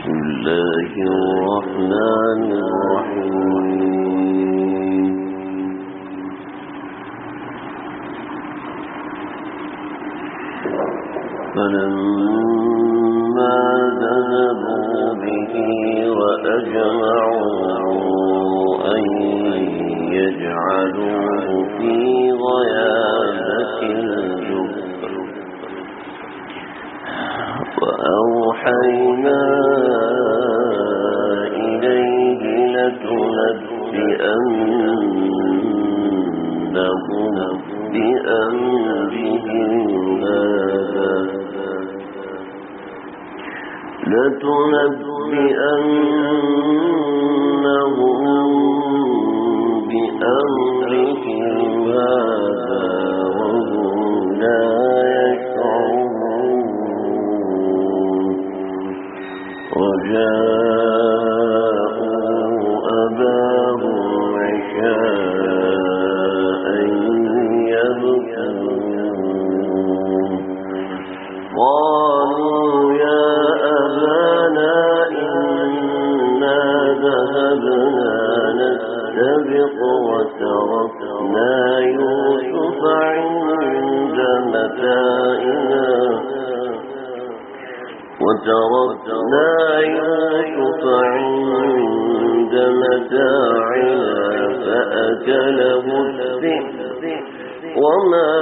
بسم الله الرحمن الرحيم فلما ذهبوا به وأجمعوا أن يجعلوه في غيابة الجب وأوحينا إليه لتنبئنهم بأمرهم هذا وهم لا يشعرون وجاءوا أباهم عشاء يبكون قالوا يا أبانا إنا ذهبنا نستبق وتركنا يوسف عند متاعنا فأكله الذئب وما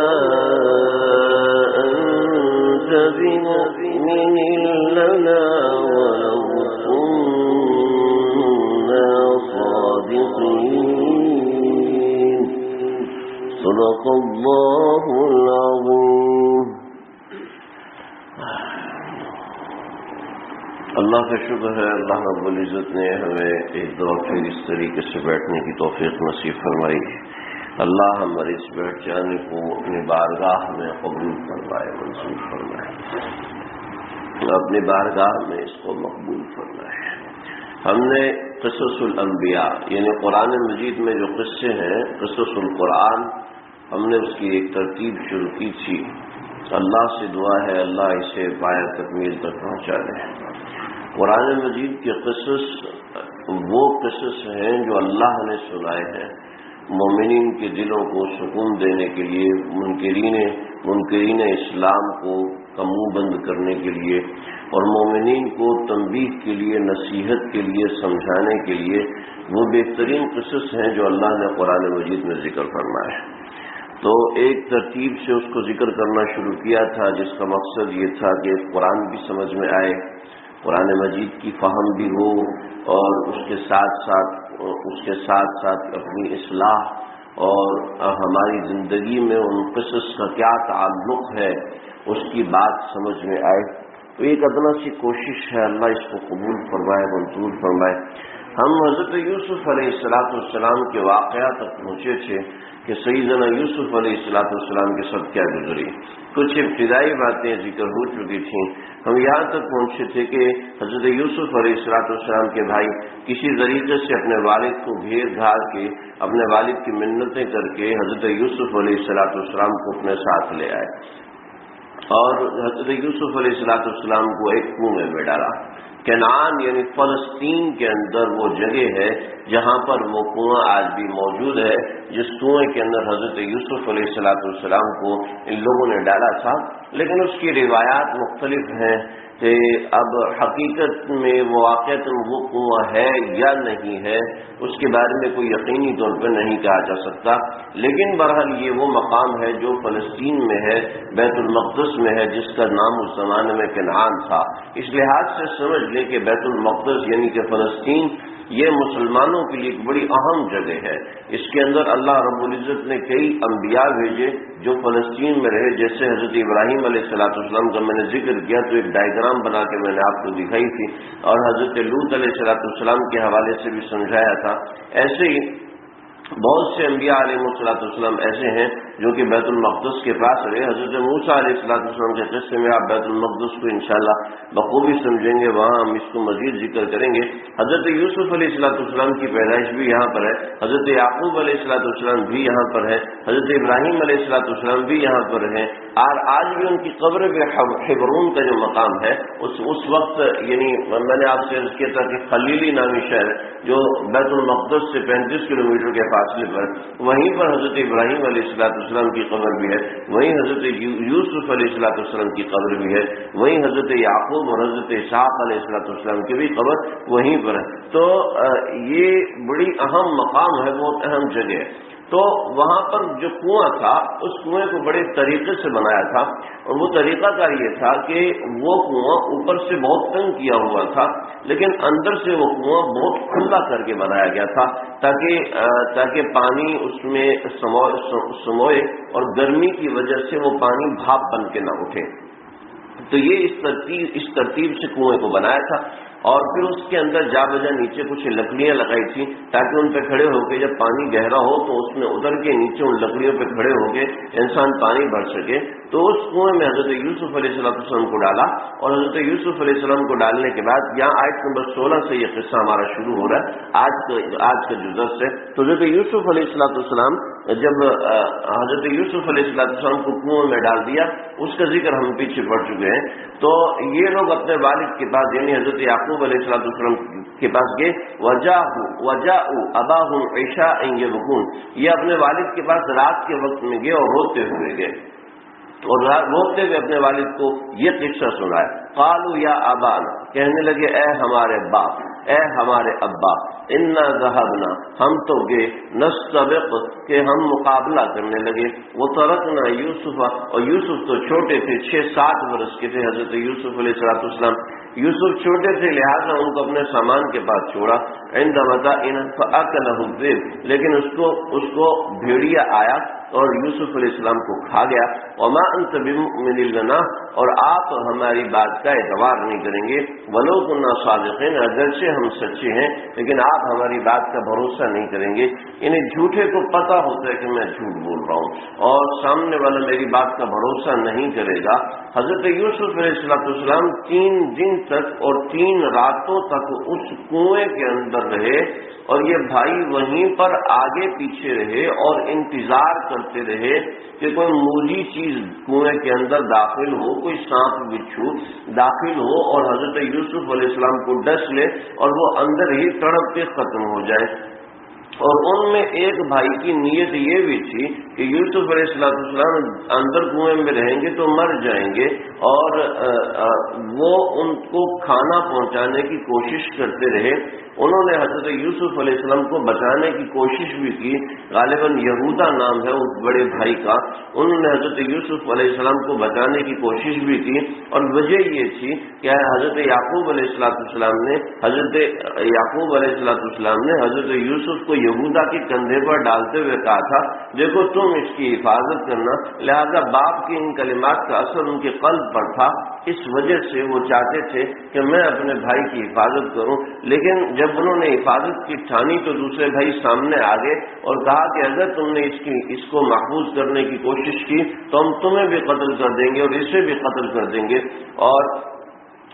أنت بمؤمن لنا ولو كنا صادقين صدق الله العظيم. اللہ کا شکر ہے، اللہ رب العزت نے ہمیں ایک دفعہ پھر اس طریقے سے بیٹھنے کی توفیق نصیب فرمائی. اللہ ہمارے اس بیٹھ جانے کو اپنی بارگاہ میں قبول فرمائے، منظور فرمائے، اپنی بارگاہ میں اس کو مقبول فرمائے. ہم نے قصص الانبیاء یعنی قرآن مجید میں جو قصے ہیں، قصص القرآن، ہم نے اس کی ایک ترتیب شروع کی تھی. اللہ سے دعا ہے اللہ اسے پایہ تکمیل تک پہنچا دے. قرآن مجید کے قصص وہ قصص ہیں جو اللہ نے سنائے ہیں مومنین کے دلوں کو سکون دینے کے لیے، منکرین اسلام کو کمو بند کرنے کے لیے، اور مومنین کو تنبیہ کے لیے، نصیحت کے لیے، سمجھانے کے لیے. وہ بہترین قصص ہیں جو اللہ نے قرآن مجید میں ذکر فرمایا ہے. تو ایک ترتیب سے اس کو ذکر کرنا شروع کیا تھا، جس کا مقصد یہ تھا کہ قرآن بھی سمجھ میں آئے، قرآن مجید کی فہم بھی ہو، اور اس کے ساتھ ساتھ اپنی اصلاح اور ہماری زندگی میں ان قصص کا کیا تعلق ہے اس کی بات سمجھ میں آئے. تو ایک ادنا سی کوشش ہے، اللہ اس کو قبول فرمائے، منظور فرمائے. ہم حضرت یوسف علیہ السلام کے واقعات تک پہنچے تھے کہ سیدنا یوسف علیہ السلام کے ساتھ کیا گزری. کچھ ابتدائی باتیں ذکر ہو چکی تھیں. ہم یہاں تک پہنچے تھے کہ حضرت یوسف علیہ السلام کے بھائی کسی طریقے سے اپنے والد کو گھیر گھار کے، اپنے والد کی منتیں کر کے حضرت یوسف علیہ السلام کو اپنے ساتھ لے آئے، اور حضرت یوسف علیہ السلام کو ایک کنویں میں ڈالا. کنعان یعنی فلسطین کے اندر وہ جگہ ہے جہاں پر وہ کنواں آج بھی موجود ہے، جس کنویں کے اندر حضرت یوسف علیہ السلام کو ان لوگوں نے ڈالا تھا. لیکن اس کی روایات مختلف ہیں کہ اب حقیقت میں وہ واقعتاً وہ کنواں ہے یا نہیں ہے، اس کے بارے میں کوئی یقینی طور پر نہیں کہا جا سکتا. لیکن بہرحال یہ وہ مقام ہے جو فلسطین میں ہے، بیت المقدس میں ہے، جس کا نام اس زمانے میں کنعان تھا. اس لحاظ سے سمجھ لے کہ بیت المقدس یعنی کہ فلسطین یہ مسلمانوں کے لیے ایک بڑی اہم جگہ ہے. اس کے اندر اللہ رب العزت نے کئی انبیاء بھیجے جو فلسطین میں رہے، جیسے حضرت ابراہیم علیہ السلام کا میں نے ذکر کیا تو ایک ڈائیگرام بنا کے میں نے آپ کو دکھائی تھی، اور حضرت لوط علیہ السلام کے حوالے سے بھی سمجھایا تھا. ایسے ہی بہت سے انبیاء علیہ السلام ایسے ہیں جو کہ بیت المقدس کے پاس رہے. حضرت موسیٰ علیہ السلام کے قصے میں آپ بیت المقدس کو انشاءاللہ بخوبی سمجھیں گے, وہاں ہم اس کو مزید ذکر کریں گے. حضرت یوسف علیہ السلام کی پیدائش بھی یہاں پر ہے, حضرت یعقوب علیہ السلام بھی یہاں پر ہے, حضرت ابراہیم علیہ السلام بھی یہاں پر ہیں, اور آج بھی ان کی قبر میں حبرون کا جو مقام ہے اس وقت, یعنی میں نے آپ سے عرض کیا تھا کہ خلیلی نامی شہر جو بیت المقدس سے 35 کلومیٹر کے فاصلے پر, وہیں پر حضرت ابراہیم علیہ السلام کی قبر بھی ہے, وہیں حضرت یوسف علیہ السلام کی قبر بھی ہے, وہیں حضرت یعقوب اور حضرت اسحاق علیہ السلام کی بھی قبر وہیں پر ہے. تو یہ بڑی اہم مقام ہے, بہت اہم جگہ ہے. تو وہاں پر جو کنواں تھا اس کنویں کو بڑے طریقے سے بنایا تھا, اور وہ طریقہ کار یہ تھا کہ وہ کنواں اوپر سے بہت تنگ کیا ہوا تھا, لیکن اندر سے وہ کنواں بہت کھلا کر کے بنایا گیا تھا تاکہ پانی اس میں سموئے اور گرمی کی وجہ سے وہ پانی بھاپ بن کے نہ اٹھے. تو یہ اس ترتیب سے کنویں کو بنایا تھا, اور پھر اس کے اندر جا بجا نیچے کچھ لکڑیاں لگائی تھیں تاکہ ان پہ کھڑے ہو کے جب پانی گہرا ہو تو اس میں اتر کے نیچے ان لکڑیوں پہ کھڑے ہو کے انسان پانی بھر سکے. تو اس کنویں میں حضرت یوسف علیہ السلام کو ڈالا, اور حضرت یوسف علیہ السلام کو ڈالنے کے بعد یہاں آیت نمبر 16 سے یہ قصہ ہمارا شروع ہو رہا ہے آج کا جو درس ہے. تو حضرت یوسف علیہ السلام جب حضرت یوسف علیہ السلام کو کنویں میں ڈال دیا, اس کا ذکر ہم پیچھے پڑ چکے ہیں. تو یہ لوگ اپنے والد کے پاس یعنی حضرت یعقوب علیہ السلام کے پاس گئے. وجاءوا اباهم عشاء يبكون, یہ اپنے والد کے پاس رات کے وقت میں گئے اور روتے ہوئے گئے, اور روتے ہوئے اپنے والد کو یہ قصہ سنایا. قالوا یا ابانا, کہنے لگے اے ہمارے باپ, اے ہمارے ابا, انا ذهبنا, ہم تو گئے, نستبق, کہ ہم مقابلہ کرنے لگے, وترکنا یوسف, اور یوسف تو چھوٹے تھے, 6-7 برس کے تھے حضرت یوسف علیہ السلام. یوسف چھوٹے تھے لہذا ان کو اپنے سامان کے پاس چھوڑا. عند متاعنا فاکلہ الذئب, لیکن اس کو بھیڑیا آیا اور یوسف علیہ السلام کو کھا گیا. وما انت بمؤمن لنا, اور آپ ہماری بات کا اعتبار نہیں کریں گے. ولو كنا صادقین, اگرچہ ہم سچے ہیں لیکن آپ ہماری بات کا بھروسہ نہیں کریں گے. انہیں جھوٹے کو پتہ ہوتا ہے کہ میں جھوٹ بول رہا ہوں, اور سامنے والا میری بات کا بھروسہ نہیں کرے گا. حضرت یوسف علیہ السلام 3 دن تک اور 3 راتوں تک اس کنویں کے اندر رہے, اور یہ بھائی وہیں پر آگے پیچھے رہے اور انتظار کرتے رہے کہ کوئی موجی چیز کنویں کے اندر داخل ہو, کوئی سانپ بچھو داخل ہو اور حضرت یوسف علیہ السلام کو ڈس لے اور وہ اندر ہی تڑپ کے ختم ہو جائے. اور ان میں ایک بھائی کی نیت یہ بھی تھی کہ یوسف علیہ السلام اندر کنویں میں رہیں گے تو مر جائیں گے, اور وہ ان کو کھانا پہنچانے کی کوشش کرتے رہے. انہوں نے حضرت یوسف علیہ السلام کو بچانے کی کوشش بھی کی, غالباً یہودا نام ہے اس بڑے بھائی کا. انہوں نے حضرت یوسف علیہ السلام کو بچانے کی کوشش بھی کی, اور وجہ یہ تھی کہ حضرت یعقوب علیہ السلام نے حضرت یوسف کو یہودا کے کندھے پر ڈالتے ہوئے کہا تھا دیکھو تم اس کی حفاظت کرنا. لہذا باپ کے ان کلمات کا اثر ان کے قلب پر تھا, اس وجہ سے وہ چاہتے تھے کہ میں اپنے بھائی کی حفاظت کروں. لیکن جب انہوں نے حفاظت کی ٹھانی تو دوسرے بھائی سامنے آ گئے اور کہا کہ اگر تم نے اس کو محفوظ کرنے کی کوشش کی تو ہم تمہیں بھی قتل کر دیں گے اور اسے بھی قتل کر دیں گے. اور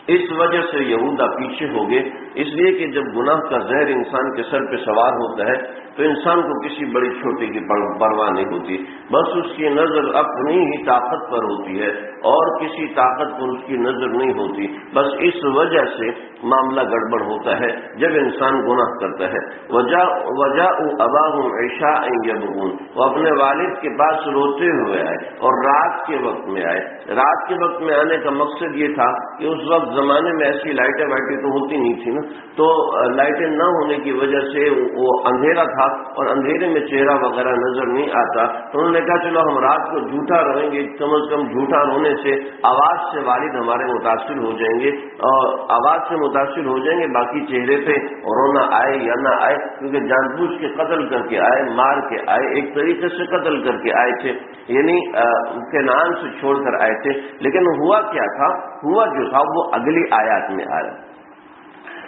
اس وجہ سے یہودا پیچھے ہو گئے, اس لیے کہ جب گناہ کا زہر انسان کے سر پہ سوار ہوتا ہے تو انسان کو کسی بڑی چھوٹی کی پرواہ نہیں ہوتی, بس اس کی نظر اپنی ہی طاقت پر ہوتی ہے اور کسی طاقت پر اس کی نظر نہیں ہوتی. بس اس وجہ سے معاملہ گڑبڑ ہوتا ہے جب انسان گناہ کرتا ہے. وجاءوا اباهم عشاء يبكون, وہ اپنے والد کے پاس روتے ہوئے آئے اور رات کے وقت میں آئے. رات کے وقت میں آنے کا مقصد یہ تھا کہ اس وقت زمانے میں ایسی لائٹیں تو ہوتی نہیں تھی نا, تو لائٹیں نہ ہونے کی وجہ سے وہ اندھیرا تھا اور اندھیرے میں چہرہ وغیرہ نظر نہیں آتا. تو انہوں نے کہا چلو ہم رات کو جھوٹا رہیں گے, کم از کم جھوٹا رونے سے آواز سے والد ہمارے متاثر ہو جائیں گے, اور آواز سے متاثر ہو جائیں گے, باقی چہرے پہ رونا آئے یا نہ آئے, کیونکہ جان بوجھ کے قتل کر کے آئے, مار کے آئے, ایک طریقے سے قتل کر کے آئے تھے, یعنی کنعان سے چھوڑ کر آئے تھے. لیکن ہوا کیا تھا, ہوا جو تھا وہ اگلی آیات میں آیا.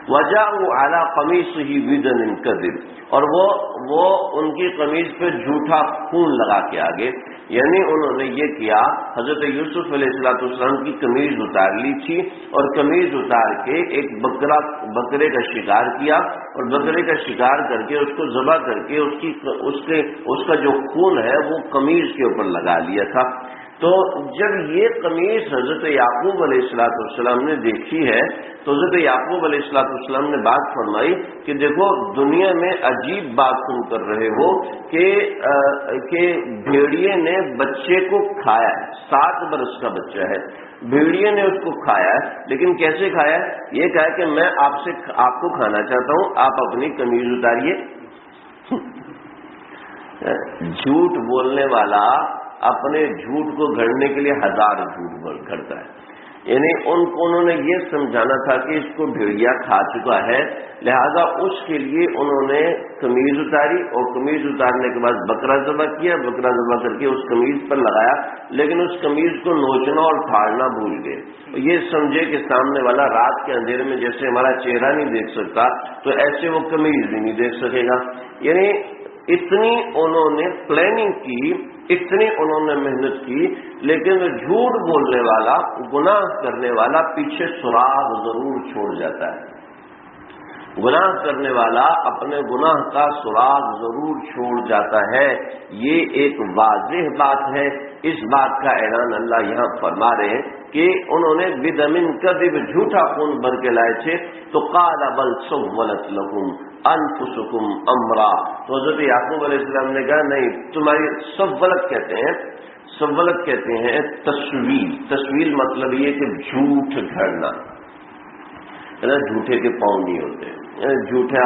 وجاءوا علی قمیصہ بدم کذب، اور وہ ان کی قمیص پہ جھوٹا خون لگا کے آگے، یعنی انہوں نے یہ کیا، حضرت یوسف علیہ السلام کی قمیض اتار لی تھی اور قمیض اتار کے ایک بکرے کا شکار کیا، اور بکرے کا شکار کر کے اس کو ذبح کر کے اس کا جو خون ہے وہ قمیض کے اوپر لگا لیا تھا۔ تو جب یہ قمیص حضرت یعقوب علیہ السلام نے دیکھی ہے تو حضرت یعقوب علیہ السلام نے بات فرمائی کہ دیکھو، دنیا میں عجیب بات تم کر رہے ہو کہ بھیڑیے نے بچے کو کھایا ہے، 7 برس کا بچہ ہے، بھیڑیے نے اس کو کھایا ہے، لیکن کیسے کھایا ہے؟ یہ کہا کہ میں آپ کو کھانا چاہتا ہوں، آپ اپنی قمیض اتاریے۔ جھوٹ بولنے والا اپنے جھوٹ کو گھڑنے کے لیے 1000 جھوٹ گھڑتا ہے، یعنی انہوں نے یہ سمجھانا تھا کہ اس کو بھیڑیا کھا چکا ہے، لہذا اس کے لیے انہوں نے قمیض اتاری، اور قمیض اتارنے کے بعد بکرا ذبح کیا، بکرا ذبح کر کے اس قمیض پر لگایا، لیکن اس قمیض کو نوچنا اور پھاڑنا بھول گئے۔ یہ سمجھے کہ سامنے والا رات کے اندھیرے میں جیسے ہمارا چہرہ نہیں دیکھ سکتا تو ایسے وہ قمیض بھی نہیں دیکھ سکے گا، یعنی اتنی انہوں نے پلاننگ کی، اتنی انہوں نے محنت کی، لیکن جھوٹ بولنے والا، گناہ کرنے والا پیچھے سراغ ضرور چھوڑ جاتا ہے، گناہ کرنے والا اپنے گناہ کا سراغ ضرور چھوڑ جاتا ہے۔ یہ ایک واضح بات ہے، اس بات کا اعلان اللہ یہاں فرما رہے ہیں کہ انہوں نے بدم کذب، جھوٹا خون بھر کے لائے تھے، تو قال بل سولت لکم انفسکم امرا، تو حضرت یعقوب علیہ السلام نے کہا نہیں، تمہاری سولت کہتے ہیں تسویل مطلب یہ کہ جھوٹ گھڑنا، جھوٹے کے پاؤں نہیں ہوتے، جھوٹا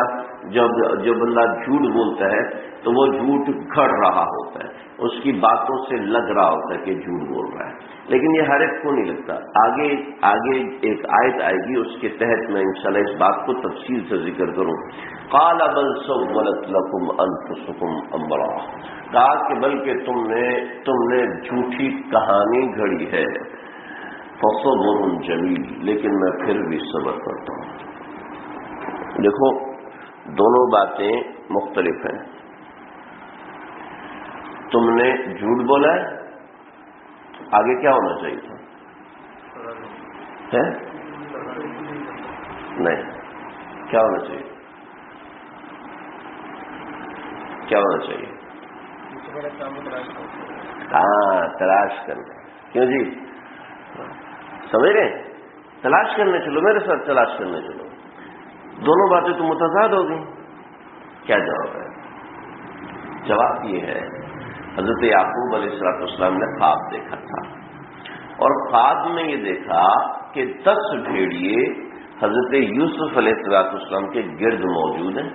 جو بندہ جھوٹ بولتا ہے تو وہ جھوٹ گھڑ رہا ہوتا ہے، اس کی باتوں سے لگ رہا ہوتا ہے کہ جھوٹ بول رہا ہے، لیکن یہ ہر ایک کو نہیں لگتا۔ آگے ایک آیت آئے گی، اس کے تحت میں انشاءاللہ اس بات کو تفصیل سے ذکر کروں۔ قال بل سولت لکم انفسکم امرا، کہا کہ بلکہ تم نے جھوٹی کہانی گھڑی ہے، فصبر جمیل، لیکن میں پھر بھی صبر کرتا ہوں۔ دیکھو، دونوں باتیں مختلف ہیں۔ تم نے جھوٹ بولا ہے، آگے کیا ہونا چاہیے تھا؟ نہیں، کیا ہونا چاہیے؟ کیا ہونا چاہیے؟ ہاں، تلاش کرنا۔ کیوں جی؟ سمجھ رہے؟ تلاش کرنے چلو، میرے ساتھ تلاش کرنے چلو۔ دونوں باتیں تو متضاد ہو گئی۔ کیا جواب ہے؟ جواب یہ ہے، حضرت یعقوب علیہ السلام نے خواب دیکھا تھا، اور خواب میں یہ دیکھا کہ 10 بھیڑیے حضرت یوسف علیہ السلام کے گرد موجود ہیں،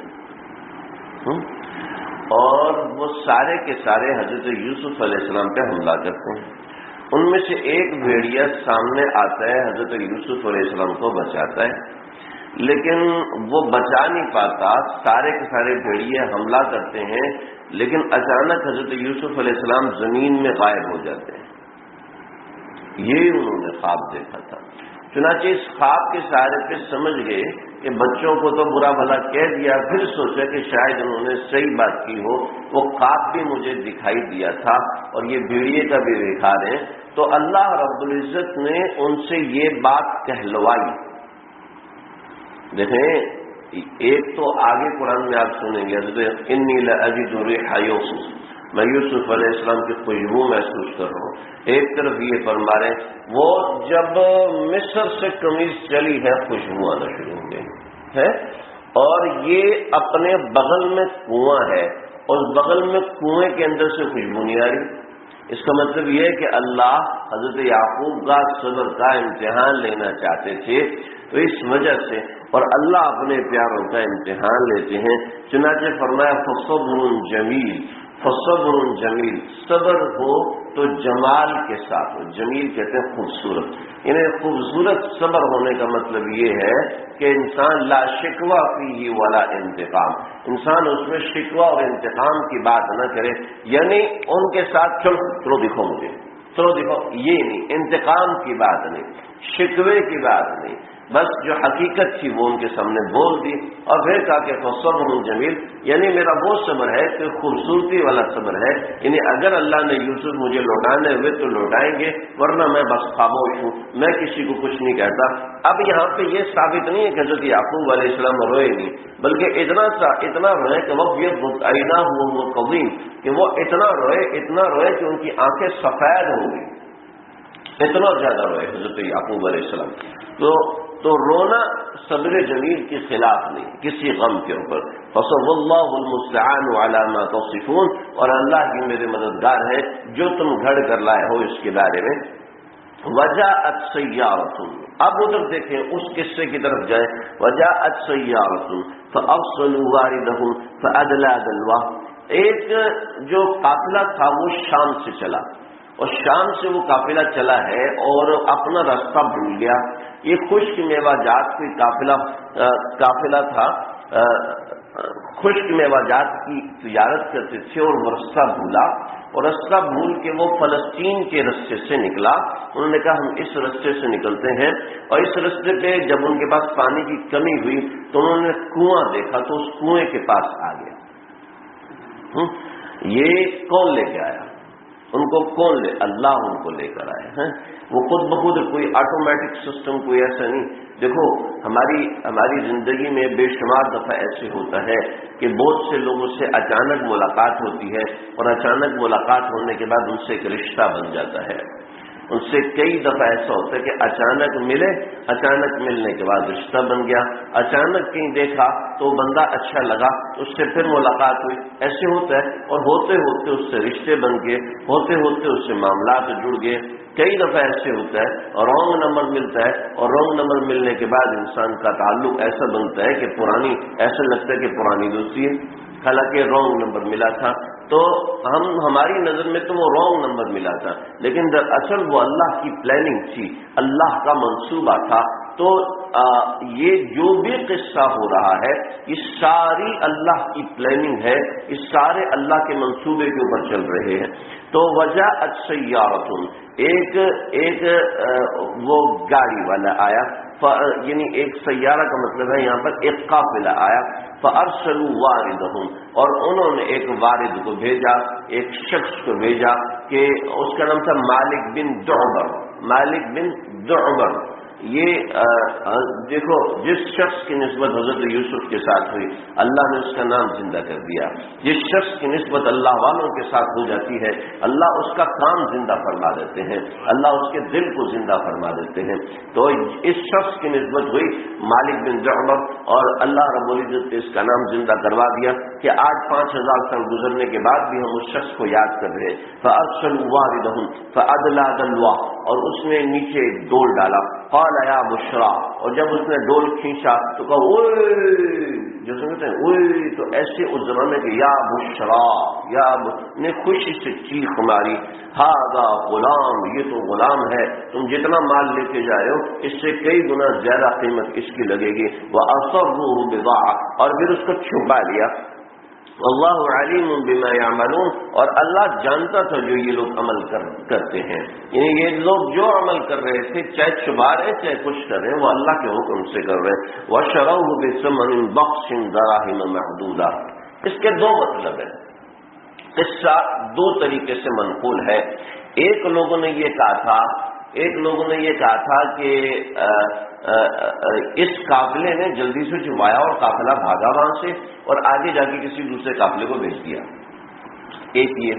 اور وہ سارے کے سارے حضرت یوسف علیہ السلام پہ حملہ کرتے ہیں۔ ان میں سے ایک بھیڑیا سامنے آتا ہے، حضرت یوسف علیہ السلام کو بچاتا ہے، لیکن وہ بچا نہیں پاتا، سارے کے سارے بھیڑیے حملہ کرتے ہیں، لیکن اچانک حضرت یوسف علیہ السلام زمین میں غائب ہو جاتے ہیں۔ یہ انہوں نے خواب دیکھا تھا۔ چنانچہ اس خواب کے سہارے پہ سمجھ گئے کہ بچوں کو تو برا بھلا کہہ دیا، پھر سوچا کہ شاید انہوں نے صحیح بات کی ہو، وہ خواب بھی مجھے دکھائی دیا تھا اور یہ بھیڑیے کا بھی دکھا رہے ہیں، تو اللہ رب العزت نے ان سے یہ بات کہلوائی۔ دیکھیں، ایک تو آگے قرآن میں آپ سنیں گے، حضرت انی لاجد ریح یوسف، میں یوسف علیہ السلام کی خوشبو محسوس کر رہا ہوں۔ ایک طرف یہ فرما رہے ہیں وہ جب مصر سے قمیض چلی ہے خوشبو آنا شروع ہو گئی ہے، اور یہ اپنے بغل میں کنواں ہے، اور بغل میں کنویں کے اندر سے خوشبو نہیں آ رہی۔ اس کا مطلب یہ ہے کہ اللہ حضرت یعقوب کا صبر کا امتحان لینا چاہتے تھے، تو اس وجہ سے، اور اللہ اپنے پیاروں کا امتحان لیتے ہیں، چنانچہ فرمایا فصبر جمیل، فصبر جمیل، صبر ہو تو جمال کے ساتھ ہو، جمیل کہتے ہیں خوبصورت، یعنی خوبصورت صبر ہونے کا مطلب یہ ہے کہ انسان لا شکوہ فیہ ولا انتقام، انسان اس میں شکوہ اور انتقام کی بات نہ کرے، یعنی ان کے ساتھ چلو دکھو مجھے، چلو دیکھو، یہ نہیں، انتقام کی بات نہیں، شکوے کی بات نہیں، بس جو حقیقت تھی وہ ان کے سامنے بول دی، اور پھر کہا کہ فصبر جمیل، یعنی میرا وہ صبر ہے کہ خوبصورتی والا صبر ہے، یعنی اگر اللہ نے یوسف مجھے لوٹانے ہوئے تو لوٹائیں گے، ورنہ میں بس خاموش ہوں، میں کسی کو کچھ نہیں کہتا۔ اب یہاں پہ یہ ثابت نہیں ہے کہ حضرت یعقوب علیہ السلام روئے نہیں، بلکہ اتنا روئے کہ وہ یہ آئینہ وہ قویم، کہ وہ اتنا روئے کہ ان کی آنکھیں سفید ہو گئی، اتنا زیادہ روئے حضرت یعقوب علیہ السلام۔ تو رونا صبر جمیل کے خلاف نہیں، کسی غم کے اوپر۔ فصب اللہ المستعان علی ما تصفون، اور اللہ ہی میرے مددگار ہے جو تم گھڑ کر لائے ہو اس کے بارے میں۔ وجاءت سیارۃ، اب ادھر دیکھیں اس قصے کی طرف جائیں۔ وجاءت سیارۃ فارسلوا واردہم فادلی دلوہ، ایک جو قافلہ تھا وہ شام سے چلا، اور شام سے وہ قافلہ چلا ہے اور اپنا راستہ بھول گیا۔ یہ خشک میوہ جات کوئی قافلہ تھا، خشک میوہ جات کی تجارت کرتے تھے، اور وہ راستہ بھولا، اور راستہ بھول کے وہ فلسطین کے راستے سے نکلا۔ انہوں نے کہا ہم اس راستے سے نکلتے ہیں، اور اس راستے پہ جب ان کے پاس پانی کی کمی ہوئی تو انہوں نے کنواں دیکھا، تو اس کنویں کے پاس آ گیا۔ یہ کون لے کے آیا ان کو؟ کون اللہ ان کو لے کر آئے ہیں، وہ خود بخود، کوئی آٹومیٹک سسٹم، کوئی ایسا نہیں۔ دیکھو ہماری زندگی میں بے شمار دفعہ ایسے ہوتا ہے کہ بہت سے لوگوں سے اچانک ملاقات ہوتی ہے، اور اچانک ملاقات ہونے کے بعد ان سے ایک رشتہ بن جاتا ہے۔ ان سے کئی دفعہ ایسا ہوتا ہے کہ اچانک ملے، اچانک ملنے کے بعد رشتہ بن گیا، اچانک کہیں دیکھا تو بندہ اچھا لگا، اس سے پھر ملاقات ہوئی، ایسے ہوتا ہے، اور ہوتے ہوتے اس سے رشتے بن گئے، ہوتے ہوتے اس سے معاملات جڑ گئے۔ کئی دفعہ ایسے ہوتا ہے، اور رانگ نمبر ملتا ہے، اور رانگ نمبر ملنے کے بعد انسان کا تعلق ایسا بنتا ہے کہ ایسا لگتا ہے کہ پرانی دوستی ہے، حالانکہ رانگ نمبر ملا تھا۔ تو ہماری نظر میں تو وہ رانگ نمبر ملا تھا، لیکن دراصل وہ اللہ کی پلاننگ تھی، اللہ کا منصوبہ تھا۔ تو یہ جو بھی قصہ ہو رہا ہے یہ ساری اللہ کی پلاننگ ہے، یہ سارے اللہ کے منصوبے کے اوپر چل رہے ہیں۔ تو وجاءت سیارۃ، ایک وہ گاڑی والا آیا، یعنی ایک سیارہ کا مطلب ہے یہاں پر ایک قافلہ آیا۔ فارسلوا واردہم، اور انہوں نے ایک وارد کو بھیجا، ایک شخص کو بھیجا کہ اس کا نام تھا مالک بن دعبر۔ مالک بن دعبر، یہ دیکھو جس شخص کی نسبت حضرت یوسف کے ساتھ ہوئی اللہ نے اس کا نام زندہ کر دیا۔ جس شخص کی نسبت اللہ والوں کے ساتھ ہو جاتی ہے اللہ اس کا کام زندہ فرما دیتے ہیں، اللہ اس کے دل کو زندہ فرما دیتے ہیں۔ تو اس شخص کی نسبت ہوئی مالک بن دعبر، اور اللہ رب العزت نے اس کا نام زندہ کروا دیا کہ آج 5000 سال گزرنے کے بعد بھی ہم اس شخص کو یاد کر رہے ہیں۔ فأرسلوا واردہم فأدلی دلوہ، اور اس نے نیچے ڈول ڈالا۔ قال یا بشرا، اور جب اس نے ڈول کھینچا تو کہا اوئے، جیسے کہتے ہیں اوئے، تو ایسے اس زمانے کے یا بشرا، نے خوشی سے چیخ ماری، ھذا غلام، یہ تو غلام ہے، تم جتنا مال لے کے جا رہے ہو اس سے کئی گنا زیادہ قیمت اس کی لگے گی۔ وَأَصَرُّوهُ بِضَاعَةً، اور پھر اس کو چھپا لیا۔ اللہ علیم بما یعملون، اور اللہ جانتا تھا جو یہ لوگ عمل کرتے ہیں، یعنی یہ لوگ جو عمل کر رہے تھے، چاہے چھپا رہے چاہے کچھ کر رہے ہیں، وہ اللہ کے حکم سے کر رہے ہیں۔ وَشَرَوْهُ بِثَمَنٍ بَخْسٍ دَرَاهِمَ مَعْدُودَةٍ، اس کے دو مطلب ہیں۔ قصہ دو طریقے سے منقول ہے۔ ایک لوگوں نے یہ کہا تھا کہ اس قافلے نے جلدی سے چھپایا اور قافلہ بھاگا وہاں سے اور آگے جا کے کسی دوسرے قافلے کو بھیج دیا، ایک یہ۔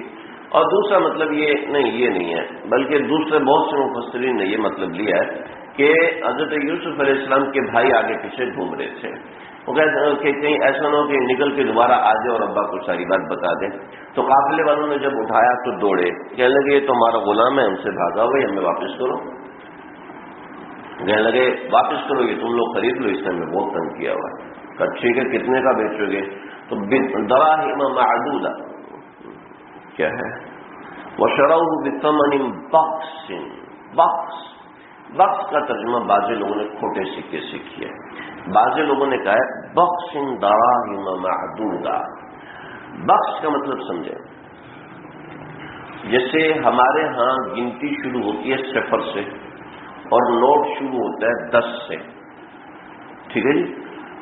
اور دوسرا مطلب یہ نہیں ہے، بلکہ دوسرے بہت سے مفسرین نے یہ مطلب لیا ہے کہ حضرت یوسف علیہ السلام کے بھائی آگے پیچھے گھوم رہے تھے، وہ کہتے ہیں کہ کہیں ایسا نہ ہو کہ نکل کے دوبارہ آ جائے اور ابا کو ساری بات بتا دیں۔ تو قافلے والوں نے جب اٹھایا تو دوڑے، کہنے لگے یہ تو ہمارا غلام ہے، ہم سے بھاگا ہوا، ہمیں واپس کرو۔ کہنے لگے واپس کرو، یہ تم لوگ خرید لو، اس نے ہمیں بہت تنگ کیا ہوا ہے۔ کہ ٹھیک ہے، کتنے کا بیچو گے؟ تو دراہم معدودہ کیا ہے؟ وشروہ بثمن بخس، بخس کا ترجمہ بعض لوگوں نے کھوٹے سکے سے کیا ہے، بعض لوگوں نے کہا ہے بخس دراہم معدودہ۔ بخس کا مطلب سمجھیں، جیسے ہمارے ہاں گنتی شروع ہوتی ہے 0 سے اور نوٹ شروع ہوتا ہے 10 سے، ٹھیک ہے جی.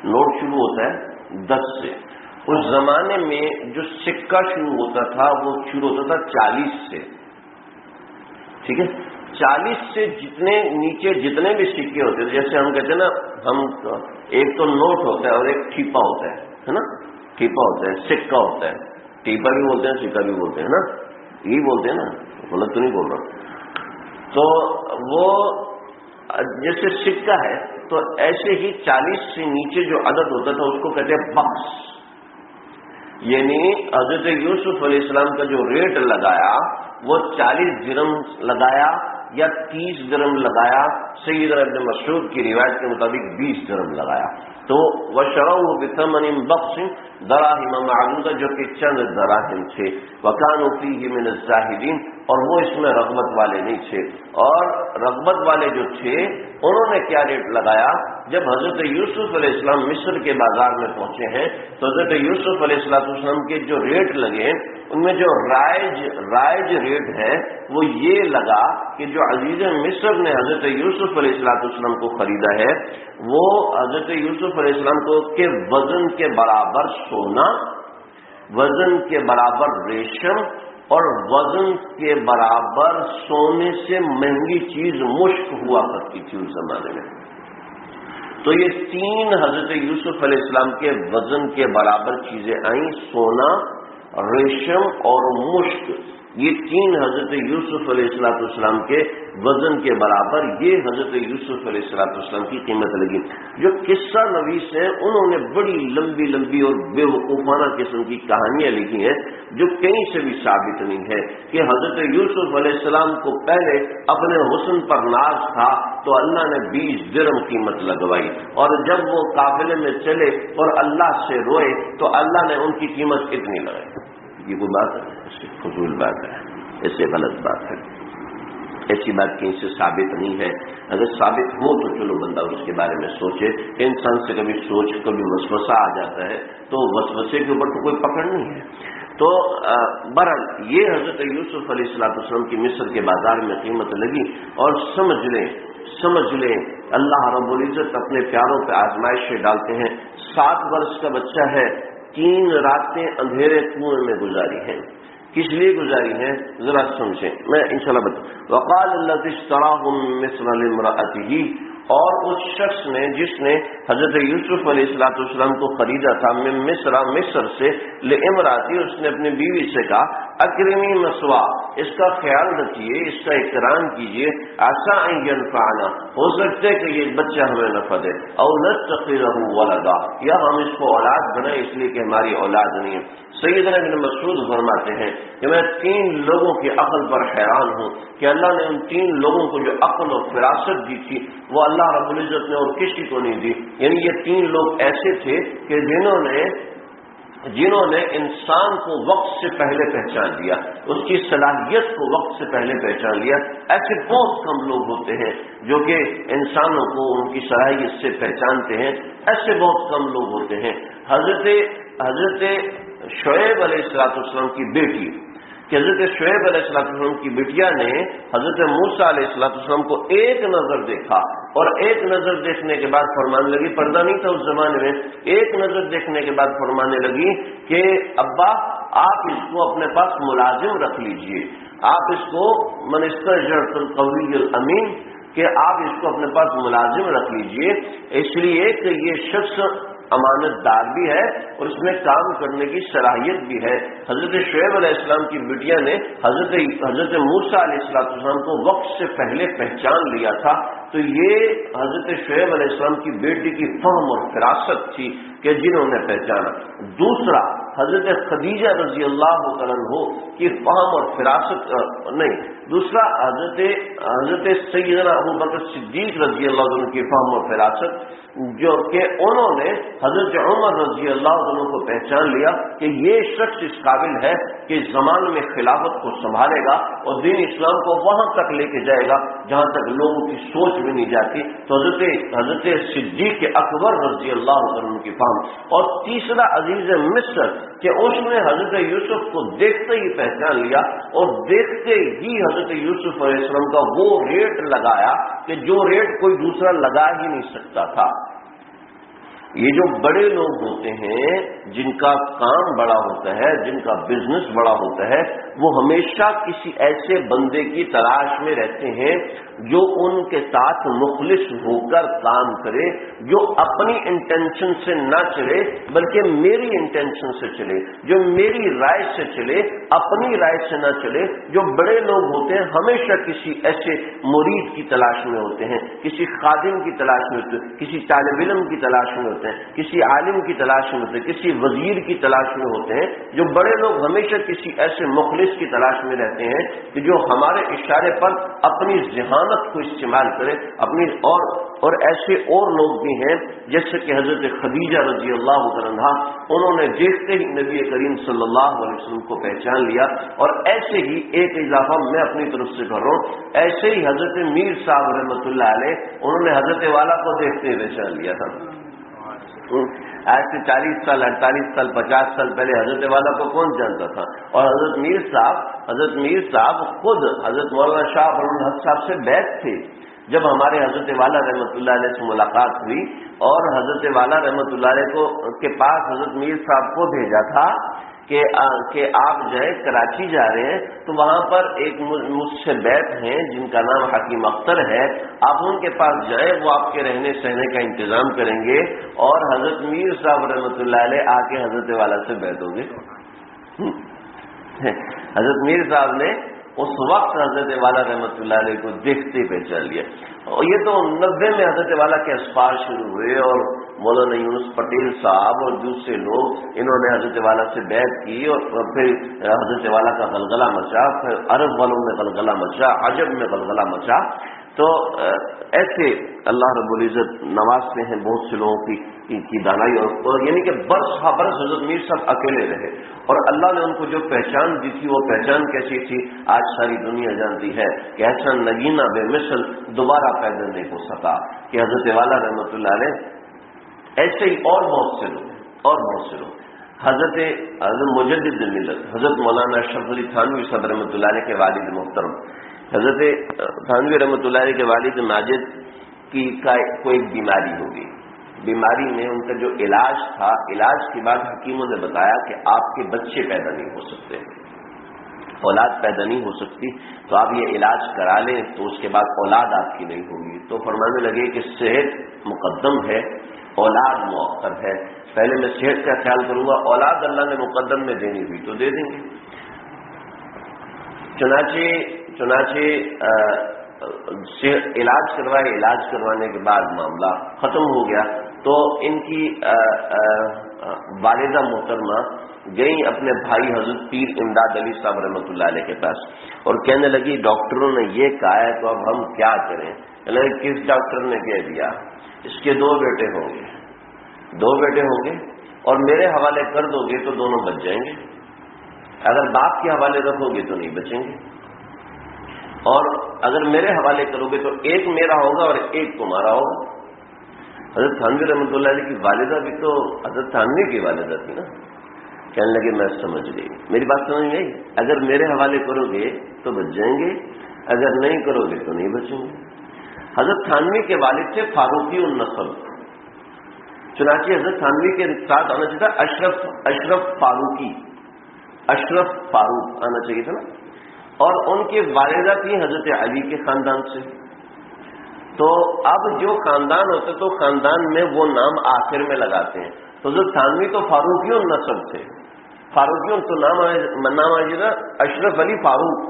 نوٹ شروع ہوتا ہے 10 سے. اس زمانے میں جو سکہ شروع ہوتا تھا وہ شروع ہوتا تھا 40 سے. ٹھیک ہے, 40 سے جتنے نیچے جتنے بھی سکے ہوتے تھے, جیسے ہم کہتے ہیں نا, ہم ایک تو نوٹ ہوتا ہے اور ایک ٹھیپا ہوتا ہے نا, ٹھیپا ہوتا ہے, سکہ ہوتا ہے, ٹھیپا بھی بولتے ہیں سکہ بھی بولتے ہیں نا, یہی بولتے ہیں نا, غلط تو نہیں بول رہا. تو وہ جیسے سکہ ہے تو ایسے ہی 40 سے نیچے جو عدد ہوتا تھا اس کو کہتے ہیں بخش. یعنی حضرت یوسف علیہ السلام کا جو ریٹ لگایا وہ 40 درہم لگایا یا 30 درہم لگایا. سیدنا ابن مسعود کی روایت کے مطابق 20 درہم لگایا. تو وشروه بثمن بخس دراہم معدودہ, جو کہ چند دراہم تھے. وکانوا فیہ من الزاہدین, اور وہ اس میں رغبت والے نہیں تھے. اور رغبت والے جو تھے انہوں نے کیا ریٹ لگایا, جب حضرت یوسف علیہ السلام مصر کے بازار میں پہنچے ہیں تو حضرت یوسف علیہ السلام کے جو ریٹ لگے ان میں جو رائج ریٹ ہے وہ یہ لگا کہ جو عزیز مصر نے حضرت یوسف علیہ السلام کو خریدا ہے وہ حضرت یوسف علیہ السلام کو کے وزن کے برابر سونا, وزن کے برابر ریشم اور وزن کے برابر سونے سے مہنگی چیز مشک ہوا کرتی تھی اس زمانے میں. تو یہ 3 حضرت یوسف علیہ السلام کے وزن کے برابر چیزیں آئیں, سونا, ریشم اور مشک. یہ 3 حضرت یوسف علیہ السلام کے وزن کے برابر یہ حضرت یوسف علیہ السلام کی قیمت لگی. جو قصہ نویس ہیں انہوں نے بڑی لمبی لمبی اور بے وقوفانہ قسم کی کہانیاں لکھی ہیں جو کہیں سے بھی ثابت نہیں ہے کہ حضرت یوسف علیہ السلام کو پہلے اپنے حسن پر ناز تھا تو اللہ نے 20 درہم قیمت لگوائی, اور جب وہ قافلے میں چلے اور اللہ سے روئے تو اللہ نے ان کی قیمت اتنی لگائی. یہ کوئی بات ہے, ایسی فضول بات ہے, ایسے غلط بات ہے, ایسی بات کہیں سے ثابت نہیں ہے. اگر ثابت ہو تو چلو بندہ اس کے بارے میں سوچے. انسان سے کبھی سوچ کبھی وسوسہ آ جاتا ہے تو وسوسے کے اوپر تو کوئی پکڑ نہیں ہے. تو بہرحال یہ حضرت یوسف علیہ السلام کی مصر کے بازار میں قیمت لگی. اور سمجھ لیں اللہ رب العزت اپنے پیاروں پہ آزمائشیں ڈالتے ہیں. 7 برس کا بچہ ہے, 3 راتیں اندھیرے کنویں میں گزاری ہیں. کس لیے گزاری ہیں ذرا سمجھیں, میں انشاءاللہ بتاؤں. وقال الذی اشتراه من مصر لامرأته, اور اس شخص نے جس نے حضرت یوسف علیہ السلام کو خریدا تھا من مصر سے لامرأتی, اس نے اپنی بیوی سے کہا اکرمی مثوا, اس کا خیال رکھیے, اس کا اکرام کیجیے, عسیٰ ان ینفعنا, ہو سکتا ہے کہ یہ بچہ ہمیں نفع دے, او نتخذہ ولدا, یا ہم اس کو اولاد بنائیں اس لیے کہ ہماری اولاد نہیں ہے. سیدنا ابن مسعود فرماتے ہیں کہ میں 3 لوگوں کی عقل پر حیران ہوں کہ اللہ نے ان 3 لوگوں کو جو عقل اور فراست دی تھی وہ اللہ رب العزت نے اور کسی کو نہیں دی. یعنی یہ 3 لوگ ایسے تھے کہ جنہوں نے انسان کو وقت سے پہلے پہچان لیا, اس کی صلاحیت کو وقت سے پہلے پہچان لیا. ایسے بہت کم لوگ ہوتے ہیں جو کہ انسانوں کو ان کی صلاحیت سے پہچانتے ہیں, ایسے بہت کم لوگ ہوتے ہیں. حضرت شعیب علیہ السلام کی بیٹی, کہ حضرت شعیب علیہ السلام کی بیٹیا نے حضرت موسیٰ علیہ السلام کو ایک نظر دیکھا, اور ایک نظر دیکھنے کے بعد فرمانے لگی, پردہ نہیں تھا اس زمانے میں, ایک نظر دیکھنے کے بعد فرمانے لگی کہ ابا آپ اس کو اپنے پاس ملازم رکھ لیجئے, آپ اس کو من استاجرت القوی الامین, کہ آپ اس کو اپنے پاس ملازم رکھ لیجئے, اس لیے کہ یہ شخص امانت دار بھی ہے اور اس میں کام کرنے کی صلاحیت بھی ہے. حضرت شعیب علیہ السلام کی بیٹیا نے حضرت موسیٰ علیہ السلام کو وقت سے پہلے پہچان لیا تھا. تو یہ حضرت شعیب علیہ السلام کی بیٹی کی فہم اور فراست تھی کہ جنہوں نے پہچانا. دوسرا حضرت خدیجہ رضی اللہ عنہ کی فہم اور فراست نہیں, دوسرا حضرت سیدنا ابو بکر صدیق رضی اللہ عنہ کی فہم اور فراست, جو کہ انہوں نے حضرت عمر رضی اللہ عنہ کو پہچان لیا کہ یہ شخص اس قابل ہے کہ اس زمانے میں خلافت کو سنبھالے گا اور دین اسلام کو وہاں تک لے کے جائے گا جہاں تک لوگوں کی سوچ بھی نہیں جاتی. تو حضرت صدیق اکبر رضی اللہ عنہ کی فہم. اور تیسرا عزیز مصر کہ اس نے حضرت یوسف کو دیکھتے ہی پہچان لیا اور دیکھتے ہی حضرت یوسف علیہ السلام کا وہ ریٹ لگایا کہ جو ریٹ کوئی دوسرا لگا ہی نہیں سکتا تھا. یہ جو بڑے لوگ ہوتے ہیں جن کا کام بڑا ہوتا ہے، جن کا بزنس بڑا ہوتا ہے، وہ ہمیشہ کسی ایسے بندے کی تلاش میں رہتے ہیں جو ان کے ساتھ مخلص ہو کر کام کرے، جو اپنی انٹینشن سے نہ چلے بلکہ میری انٹینشن سے چلے، جو میری رائے سے چلے، اپنی رائے سے نہ چلے۔ جو بڑے لوگ ہوتے ہیں ہمیشہ کسی ایسے مرید کی تلاش میں ہوتے ہیں، کسی خادم کی تلاش میں ہوتے ہیں، کسی طالب علم کی تلاش میں ہوتے ہیں، کسی عالم کی تلاش میں ہوتے ہیں، کسی وزیر کی تلاش میں ہوتے ہیں۔ جو بڑے لوگ ہمیشہ کسی ایسے مخلص کی تلاش میں رہتے ہیں کہ جو ہمارے اشارے پر اپنی ذہانت کو استعمال کرے، اپنی اور ایسے اور لوگ بھی ہیں جیسے کہ حضرت خدیجہ رضی اللہ عنہا، انہوں نے دیکھتے ہی نبی کریم صلی اللہ علیہ وسلم کو پہچان لیا۔ اور ایسے ہی ایک اضافہ میں اپنی طرف سے کر رہا ہوں، ایسے ہی حضرت میر صاحب رحمۃ اللہ علیہ، انہوں نے حضرت والا کو دیکھتے ہوئے پہچان لیا تھا۔ آج سے 40 سال 48 سال 50 سال پہلے حضرت والا کو کون جانتا تھا؟ اور حضرت میر صاحب خود حضرت مولانا شاہ فضل الحق صاحب سے بیعت تھے۔ جب ہمارے حضرت والا رحمۃ اللہ علیہ سے ملاقات ہوئی اور حضرت والا رحمۃ اللہ علیہ کے پاس حضرت میر صاحب کو بھیجا تھا کہ آپ جو ہے کراچی جا رہے ہیں، تو وہاں پر ایک مجھ سے بیعت ہیں جن کا نام حکیم اختر ہے، آپ ان کے پاس جائیں، وہ آپ کے رہنے سہنے کا انتظام کریں گے۔ اور حضرت میر صاحب رحمۃ اللہ علیہ آ کے حضرت والا سے بیعت ہو گئے۔ حضرت میر صاحب نے اس وقت حضرت والا رحمۃ اللہ علیہ کو دیکھتے پہچان لیا۔ اور یہ تو 90 میں حضرت والا کے اسفار شروع ہوئے اور مولانا یونس پٹیل صاحب اور دوسرے لوگ انہوں نے حضرت والا سے بیعت کی، اور پھر حضرت والا کا غلغلہ مچا، پھر عرب والوں میں غلغلہ مچا، عجب میں غلغلہ مچا۔ تو ایسے اللہ رب العزت نوازتے ہیں بہت سے لوگوں کی دانائی، اور یعنی کہ برس ہا برس حضرت میر صاحب اکیلے رہے، اور اللہ نے ان کو جو پہچان دی تھی وہ پہچان کیسی تھی آج ساری دنیا جانتی ہے کہ ایسا نگینہ بے مثل دوبارہ پیدا نہیں ہو سکا کہ حضرت والا رحمۃ اللہ علیہ۔ ایسے ہی اور بہت سے لوگ حضرت مجدد ملت حضرت مولانا اشرف علی تھانوی صاحب رحمۃ اللہ علیہ کے والد محترم، حضرت تھانوی رحمۃ اللہ علیہ کے والد ماجد کی کو ایک بیماری ہوگی۔ بیماری میں ان کا جو علاج تھا، علاج کے بعد حکیموں نے بتایا کہ آپ کے بچے پیدا نہیں ہو سکتے، اولاد پیدا نہیں ہو سکتی، تو آپ یہ علاج کرا لیں تو اس کے بعد اولاد آپ کی نہیں ہوگی۔ تو فرمانے لگے کہ صحت مقدم ہے، اولاد مؤخر ہے، پہلے میں صحت کا خیال کروں گا، اولاد اللہ نے مقدم میں دینی ہوئی تو دے دیں گے۔ چنانچہ علاج کروائے، علاج کروانے کے بعد معاملہ ختم ہو گیا، تو ان کی والدہ محترمہ گئی اپنے بھائی حضرت پیر امداد علی صاحب رحمۃ اللہ علیہ کے پاس، اور کہنے لگی ڈاکٹروں نے یہ کہا ہے تو اب ہم کیا کریں؟ کس ڈاکٹر نے کہہ دیا اس کے 2 بیٹے ہوں گے اور میرے حوالے کر دو گے تو دونوں بچ جائیں گے، اگر باپ کے حوالے رکھو گے تو نہیں بچیں گے، اور اگر میرے حوالے کرو گے تو ایک میرا ہوگا اور ایک تمہارا ہوگا۔ حضرت تھانوی رحمۃ اللہ علیہ کی والدہ بھی تو حضرت تھانوی کی والدہ تھی نا۔ کہنے لگے میں سمجھ گئی، میری بات سمجھ میں آئی؟ اگر میرے حوالے کرو گے تو بچ جائیں گے، اگر نہیں کرو گے تو نہیں بچیں گے۔ حضرت تھانوی کے والد تھے فاروقی النسب، چنانچہ حضرت تھانوی کے ساتھ آنا چاہیے تھا اشرف فاروق آنا چاہیے تھا نا، اور ان کی والدہ تھی حضرت علی کے خاندان سے۔ تو اب جو خاندان ہوتے تو خاندان میں وہ نام آخر میں لگاتے ہیں، تو حضرت تھانوی تو فاروقی النسب تھے، فاروقی تو نام آئے نا اشرف علی فاروقی،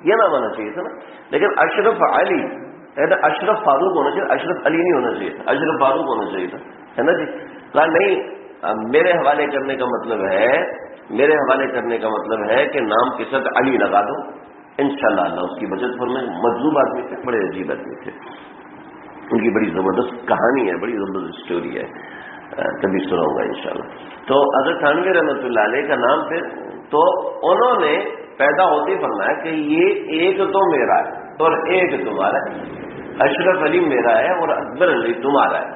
یہ نام آنا چاہیے تھا نا، لیکن اشرف علی اشرف فاروق ہونا چاہیے، اشرف علی نہیں ہونا چاہیے تھا، اشرف فاروق ہونا چاہیے تھا، ہے نا جی؟ کہا نہیں، میرے حوالے کرنے کا مطلب ہے کہ نام کے ساتھ علی لگا دو، انشاءاللہ اللہ اس کی بچت فرمائے۔ مجذوب آدمی تھے، بڑے عجیب آدمی تھے، ان کی بڑی زبردست کہانی ہے، بڑی زبردست اسٹوری ہے، کبھی سناؤں گا انشاءاللہ۔ تو حضرت تھانوی رحمۃ اللہ علیہ کا نام پھر تو انہوں نے پیدا ہوتے ہی فرمایا کہ یہ ایک تو میرا ہے اور ایک تمہارا ہے، اشرف علی میرا ہے اور اکبر علی تمہارا ہے۔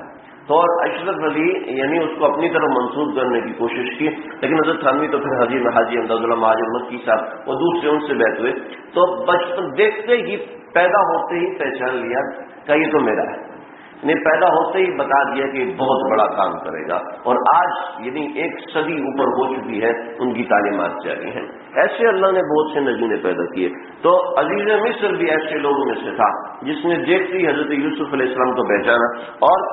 تو اور اشرف علی یعنی اس کو اپنی طرف منسوخ کرنے کی کوشش کی، لیکن حضرت تھانوی تو پھر حاجی امداد اللہ مہاجر مکی صاحب وہ دوسرے ان سے بیعت ہوئے، تو بچپن دیکھتے ہی پیدا ہوتے ہی پہچان لیا کہ یہ تو میرا ہے، نے پیدا ہوتے ہی بتا دیا کہ بہت بڑا کام کرے گا، اور آج یعنی 1 صدی اوپر ہو چکی ہے، ان کی تعلیمات جاری ہیں۔ ایسے اللہ نے بہت سے نبی نے پیدا کیے۔ تو عزیز مصر بھی ایسے لوگوں میں سے تھا جس نے دیکھتے ہی حضرت یوسف علیہ السلام کو پہچانا اور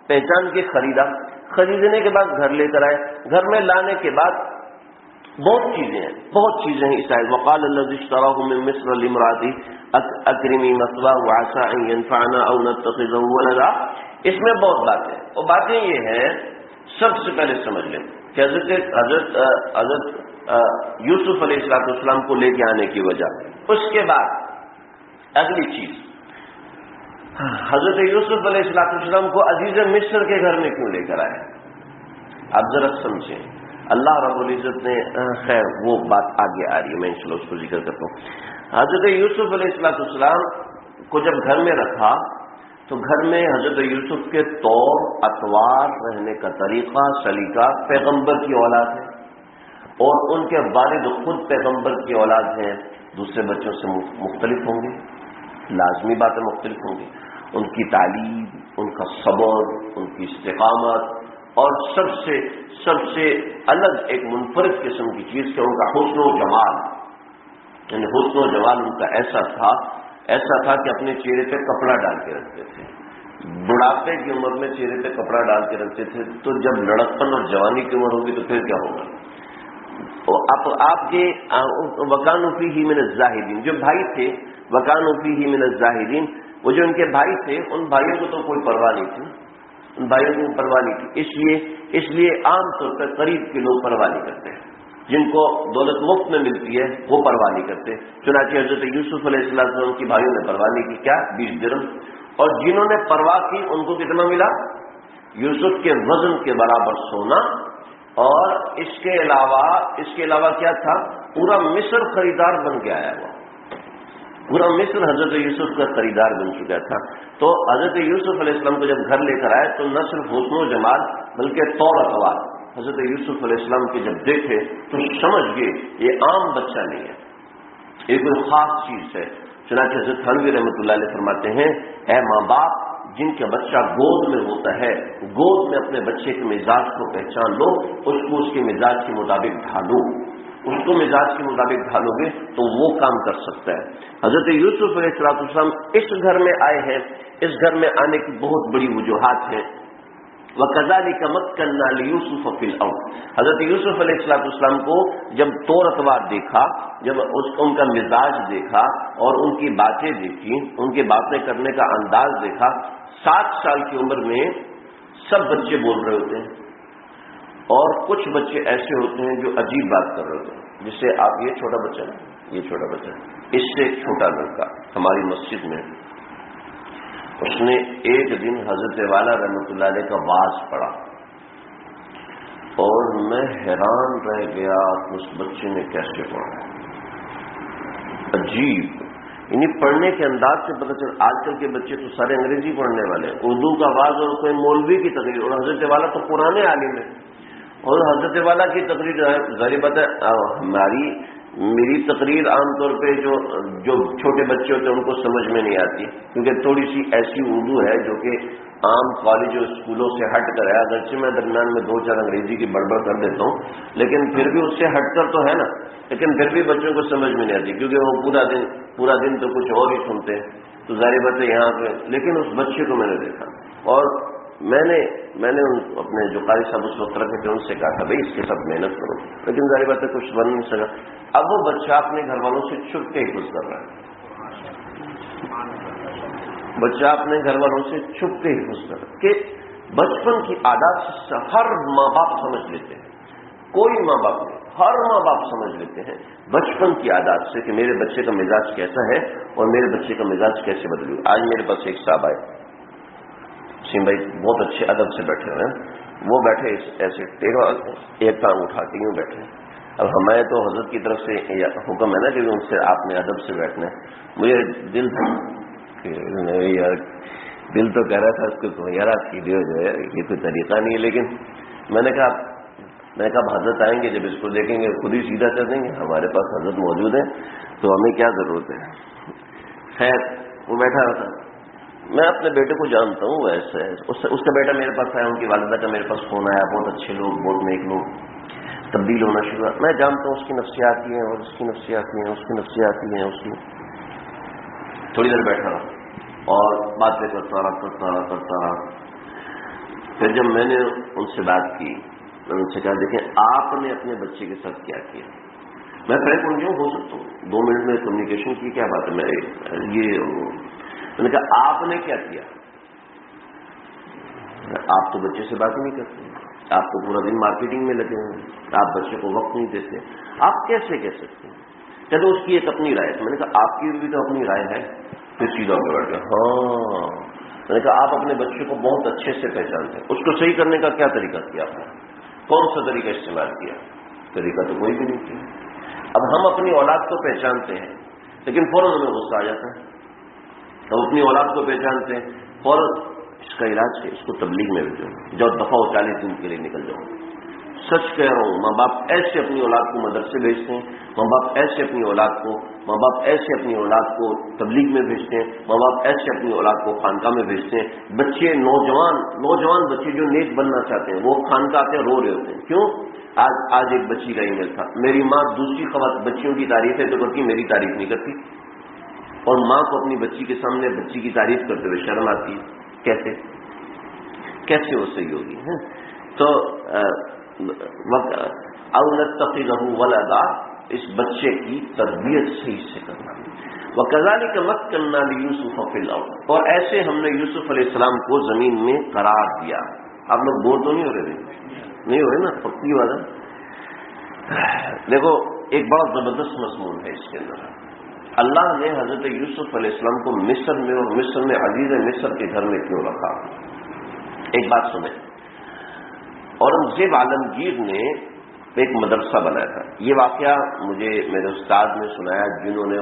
پہچان کے خریدا۔ خریدنے کے بعد گھر لے کر آئے، گھر میں لانے کے بعد بہت چیزیں ہیں اس آیت۔ وقال الذی اشتراه من مصر لامرأته اکرمی مثواه وعسى ان ينفعنا او نتخذه ولدا۔ اس میں بہت باتیں، اور باتیں یہ ہیں، سب سے پہلے سمجھ لیں کہ حضرت یوسف علیہ السلام کو لے کے آنے کی وجہ، اس کے بعد اگلی چیز، حضرت یوسف علیہ السلام کو عزیز مصر کے گھر میں کیوں لے کر آئے؟ آپ ذرا سمجھیں، اللہ رب العزت نے، خیر وہ بات آگے آ رہی ہے، میں انشاءاللہ اس کو ذکر کرتا ہوں۔ حضرت یوسف علیہ السلام کو جب گھر میں رکھا تو گھر میں حضرت یوسف کے طور اطوار، رہنے کا طریقہ، سلیقہ پیغمبر کی اولاد ہے، اور ان کے والد خود پیغمبر کی اولاد ہیں، دوسرے بچوں سے مختلف ہوں گے، لازمی باتیں مختلف ہوں گی، ان کی تعلیم، ان کا صبر، ان کی استقامت، اور سب سے الگ ایک منفرد قسم کی چیز کہ ان کا حسن و جمال، یعنی حسن و جمال ان کا ایسا تھا کہ اپنے چہرے پہ کپڑا ڈال کے رکھتے تھے، بڑھاپے کی عمر میں چہرے پہ کپڑا ڈال کے رکھتے تھے، تو جب لڑکپن اور جوانی کی عمر ہوگی تو پھر کیا ہوگا؟ آپ کے وکانوا فیہ من الزاہدین، جو بھائی تھے، وکانوا فیہ من الزاہدین، وہ جو ان کے بھائی تھے، ان بھائیوں کو تو کوئی پرواہ نہیں تھی، ان بھائیوں کو پرواہ نہیں تھی، اس لیے عام طور پر قریب کے لوگ پرواہ نہیں کرتے، جن کو دولت مفت میں ملتی ہے وہ پرواہ نہیں کرتے۔ چنانچہ حضرت یوسف علیہ السلام کی بھائیوں نے پرواہ نہیں کی، کیا 20 درہم، اور جنہوں نے پرواہ کی ان کو کتنا ملا؟ یوسف کے وزن کے برابر سونا، اور اس کے علاوہ کیا تھا؟ پورا مصر خریدار بن کے آیا ہوا، پورا مصر حضرت یوسف کا خریدار بن چکا تھا۔ تو حضرت یوسف علیہ السلام کو جب گھر لے کر آئے تو نہ صرف حسن و جمال بلکہ طور اطوار حضرت یوسف علیہ السلام کے جب دیکھے تو سمجھ گئے یہ عام بچہ نہیں ہے، یہ کوئی خاص چیز ہے۔ چنانچہ حضرت تھانوی رحمۃ اللہ علیہ فرماتے ہیں، اے ماں باپ جن کا بچہ گود میں ہوتا ہے، گود میں اپنے بچے کے مزاج کو پہچان لو، اس کو اس کے مزاج کے مطابق ڈھالو، اس کو مزاج کے مطابق ڈھالو گے تو وہ کام کر سکتا ہے۔ حضرت یوسف علیہ السلام اس گھر میں آئے ہیں، اس گھر میں آنے کی بہت بڑی وجوہات ہیں۔ وَكَذَلِكَ مَكَّنَّا لِيُوسُفَ فِي الْأَرْضِ، حضرت یوسف علیہ السلام کو جب طور اطوار دیکھا، جب ان کا مزاج دیکھا اور ان کی باتیں دیکھی، ان کے باتیں کرنے کا انداز دیکھا، 7 سال کی عمر میں سب بچے بول رہے ہوتے ہیں، اور کچھ بچے ایسے ہوتے ہیں جو عجیب بات کر رہے ہوتے ہیں، جس سے آپ یہ چھوٹا بچہ ہے، یہ چھوٹا بچہ ہے، اس سے ایک چھوٹا لڑکا ہماری مسجد میں، اس نے ایک دن حضرت والا رحمۃ اللہ علیہ کا واعظ پڑھا، اور میں حیران رہ گیا کہ اس بچے نے کیسے پڑھا، عجیب، یعنی پڑھنے کے انداز سے پتہ چل۔ آج کل کے بچے تو سارے انگریزی پڑھنے والے، اردو کا واعظ اور کوئی مولوی کی تقریر، اور حضرت والا تو پرانے عالم ہے، اور حضرت والا کی تقریر ظاہر بات ہے، میری تقریر عام طور پہ جو چھوٹے بچے ہوتے ہیں ان کو سمجھ میں نہیں آتی، کیونکہ تھوڑی سی ایسی اردو ہے جو کہ عام کالج اور اسکولوں سے ہٹ کر ہے، اگرچہ میں درمیان میں 2-4 انگریزی کی بڑبڑ کر دیتا ہوں، لیکن پھر بھی اس سے ہٹ کر تو ہے نا، لیکن پھر بھی بچوں کو سمجھ میں نہیں آتی، کیونکہ وہ پورا دن تو کچھ اور ہی سنتے ہیں، تو ظاہر بات ہے یہاں پہ۔ لیکن اس بچے کو میں نے دیکھا، اور میں نے اپنے جو قاری صاحب اس وقت رکھے تھے ان سے کہا تھا بھائی اس کے ساتھ محنت کرو، لیکن ظاہر بات ہے کچھ بن نہیں سکا۔ اب وہ بچہ اپنے گھر والوں سے چھپ کے حفظ کر رہا ہے، بچہ اپنے گھر والوں سے چھپ کے حفظ کر رہا ہے، کہ بچپن کی عادات سے ہر ماں باپ سمجھ لیتے ہیں، کوئی ماں باپ نہیں، ہر ماں باپ سمجھ لیتے ہیں بچپن کی عادات سے کہ میرے بچے کا مزاج کیسا ہے اور میرے بچے کا مزاج کیسے بدلے۔ آج میرے پاس ایک صاحب آئے، سیم بھائی بہت اچھے ادب سے بیٹھے ہوئے ہیں، وہ بیٹھے ایسے ٹیڑھا ایک ٹانگ اٹھا کے یوں بیٹھے۔ اب ہمیں تو حضرت کی طرف سے حکم ہے نا کہ ان سے آپ نے ادب سے بیٹھنا ہے، مجھے دل تو کہہ رہا تھا اس کو یار آپ سیدھے ہو جائے، یہ کوئی طریقہ نہیں ہے، لیکن میں نے کہا حضرت آئیں گے جب اس کو دیکھیں گے خود ہی سیدھا کر دیں گے، ہمارے پاس حضرت موجود ہیں تو ہمیں کیا ضرورت ہے۔ خیر وہ بیٹھا ہوتا، میں اپنے بیٹے کو جانتا ہوں، ویسے اس کا بیٹا میرے پاس آیا، ان کی والدہ کا میرے پاس فون آیا، بہت اچھے لوگ، بہت نیک لوگ، تبدیل ہونا شروع ہوا۔ میں جانتا ہوں اس کی نفسیاتی ہیں اور اس کی نفسیاتی ہیں، اس کی نفسیاتی ہیں، اس کی۔ تھوڑی دیر بیٹھا رہا اور باتیں کرتا رہا۔ پھر جب میں نے ان سے بات کی، میں نے ان سے کہا دیکھیں آپ نے اپنے بچے کے ساتھ کیا کیا؟ میں فرینک ہو سکتا ہوں، 2 منٹ میں کمیونیکیشن کی کیا بات ہے، میں نے کہا آپ نے کیا کیا؟ آپ تو بچے سے بات ہی نہیں کرتے، آپ تو پورا دن مارکیٹنگ میں لگے ہوئے ہیں، آپ بچے کو وقت نہیں دیتے، آپ کیسے کہہ سکتے ہیں؟ چلو اس کی ایک اپنی رائے ہے۔ میں نے کہا آپ کی بھی تو اپنی رائے ہے۔ پھر سیدھا ہو کے بیٹھ گیا، ہاں۔ میں نے کہا آپ اپنے بچے کو بہت اچھے سے پہچانتے ہیں، اس کو صحیح کرنے کا کیا طریقہ کیا آپ نے؟ کون سا طریقہ استعمال کیا؟ طریقہ تو کوئی بھی نہیں کیا۔ اب ہم اپنی اولاد کو پہچانتے ہیں لیکن فوراً ہمیں غصہ آ جاتا ہے۔ ہم اپنی اولاد کو پہچانتے ہیں، فوراً اس کا علاج ہے، اس کو تبلیغ میں بھیجو، جو دفعہ 40 دن کے لیے نکل جاؤ۔ سچ کہہ رہا ہوں، ماں باپ ایسے اپنی اولاد کو مدرسے بھیجتے ہیں، ماں باپ ایسے اپنی اولاد کو تبلیغ میں بھیجتے ہیں، ماں باپ ایسے اپنی اولاد کو خانقاہ میں بھیجتے ہیں۔ بچے نوجوان بچے جو نیک بننا چاہتے ہیں وہ خانقاہ آتے رو رہے ہوتے ہیں، کیوں؟ آج ایک بچی کا ای میل تھا، میری ماں دوسری بچیوں کی تعریف ہے تو کرتی، میری تعریف نہیں کرتی، اور ماں کو اپنی بچی کے سامنے بچی کی تعریف کرتے ہوئے شرم آتی ہے۔ کیسے وہ صحیح ہوگی؟ تو او نتخذہ ولدا، اس بچے کی تربیت صحیح سے کرنا۔ وکذالک مکننا لیوسف فی الارض، اور ایسے ہم نے یوسف علیہ السلام کو زمین میں قرار دیا۔ آپ لوگ بور تو نہیں ہو رہے؟ نہیں ہو رہے نا؟ پکی والا دیکھو، ایک بڑا زبردست مضمون ہے اس کے اندر۔ اللہ نے حضرت یوسف علیہ السلام کو مصر میں اور مصر میں عزیز مصر کے گھر میں کیوں رکھا؟ ایک بات سنیں، اورنگزیب عالمگیر نے ایک مدرسہ بنایا تھا۔ یہ واقعہ مجھے میرے استاد نے سنایا جنہوں نے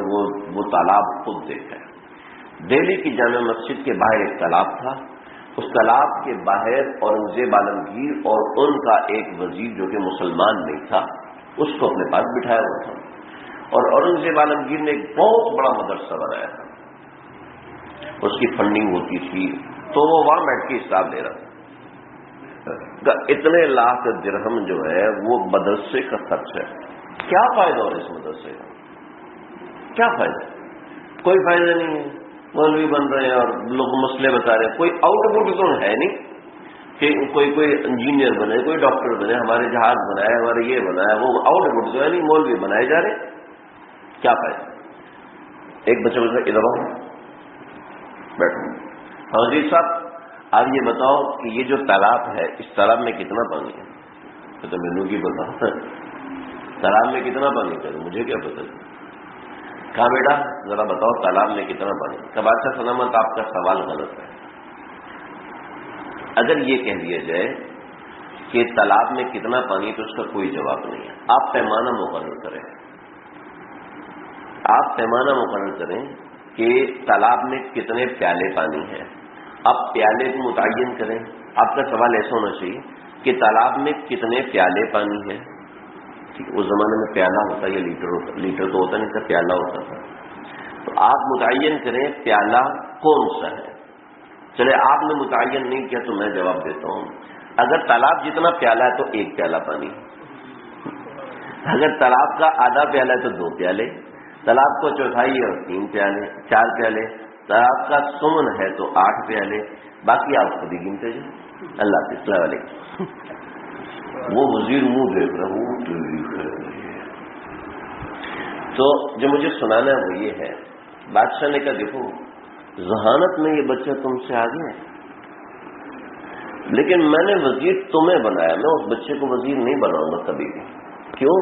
وہ تالاب خود دیکھا ہے۔ دہلی کی جامع مسجد کے باہر ایک تالاب تھا، اس تالاب کے باہر اورنگزیب عالمگیر اور ان کا ایک وزیر جو کہ مسلمان نہیں تھا اس کو اپنے پاس بٹھایا ہوا تھا، اور اورنگزیب عالمگیر نے ایک بہت بڑا مدرسہ بنایا تھا۔ اس کی فنڈنگ ہوتی تھی تو وہ وہاں بیٹھ کے حساب دے رہا تھا۔ اتنے لاکھ درہم جو ہے وہ مدرسے کا خرچ ہے۔ کیا فائدہ ہو رہا ہے اس مدرسے کا؟ کیا فائدہ؟ کوئی فائدہ نہیں ہے۔ مولوی بن رہے ہیں اور لوگ مسئلے بتا رہے ہیں، کوئی آؤٹ پٹ تو ہے نہیں کہ کوئی انجینئر بنے، کوئی ڈاکٹر بنے، ہمارے جہاز بنائے، ہمارے یہ بنایا، وہ آؤٹ پٹ تو ہے نہیں، مولوی بنائے جا رہے، کیا فائدہ؟ ایک بچہ بچہ ادھر آؤ، بیٹھو۔ ہاں جی صاحب، اب یہ بتاؤ کہ یہ جو تالاب ہے اس تالاب میں کتنا پانی ہے؟ تو مینو کی بتاؤ، تالاب میں کتنا پانی ہے؟ مجھے کیا پتا؟ کہا بیٹا ذرا بتاؤ تالاب میں کتنا پانی؟ کہ بادشاہ سلامت آپ کا سوال غلط ہے۔ اگر یہ کہہ دیا جائے کہ تالاب میں کتنا پانی تو اس کا کوئی جواب نہیں ہے۔ آپ پیمانہ مقرر کریں، آپ پیمانہ مقرر کریں کہ تالاب میں کتنے پیالے پانی ہیں، آپ پیالے کو متعین کریں۔ آپ کا سوال ایسا ہونا چاہیے کہ تالاب میں کتنے پیالے پانی ہیں۔ اس زمانے میں پیالہ ہوتا یا لیٹر تو ہوتا نہیں تھا، پیالہ ہوتا تھا۔ تو آپ متعین کریں پیالہ کون سا ہے۔ چلے آپ نے متعین نہیں کیا تو میں جواب دیتا ہوں، اگر تالاب جتنا پیالہ ہے تو 1 پیالہ پانی، اگر تالاب کا آدھا پیالہ ہے تو 2 پیالے، تالاب کو چوتھائی اور 3 پیالے، 4 پیالے، تالاب کا سمن ہے تو 8 پیالے، باقی آپ خود ہی گنتے جائیں۔ اللہ السلام علیکم۔ وہ وزیر منہ دیکھ رہا ہوں تو جو مجھے سنانا ہے وہ یہ ہے، بادشاہ نے کہا دیکھو ذہانت میں یہ بچہ تم سے آگے ہے، لیکن میں نے وزیر تمہیں بنایا، میں اس بچے کو وزیر نہیں بناؤں گا کبھی بھی۔ کیوں؟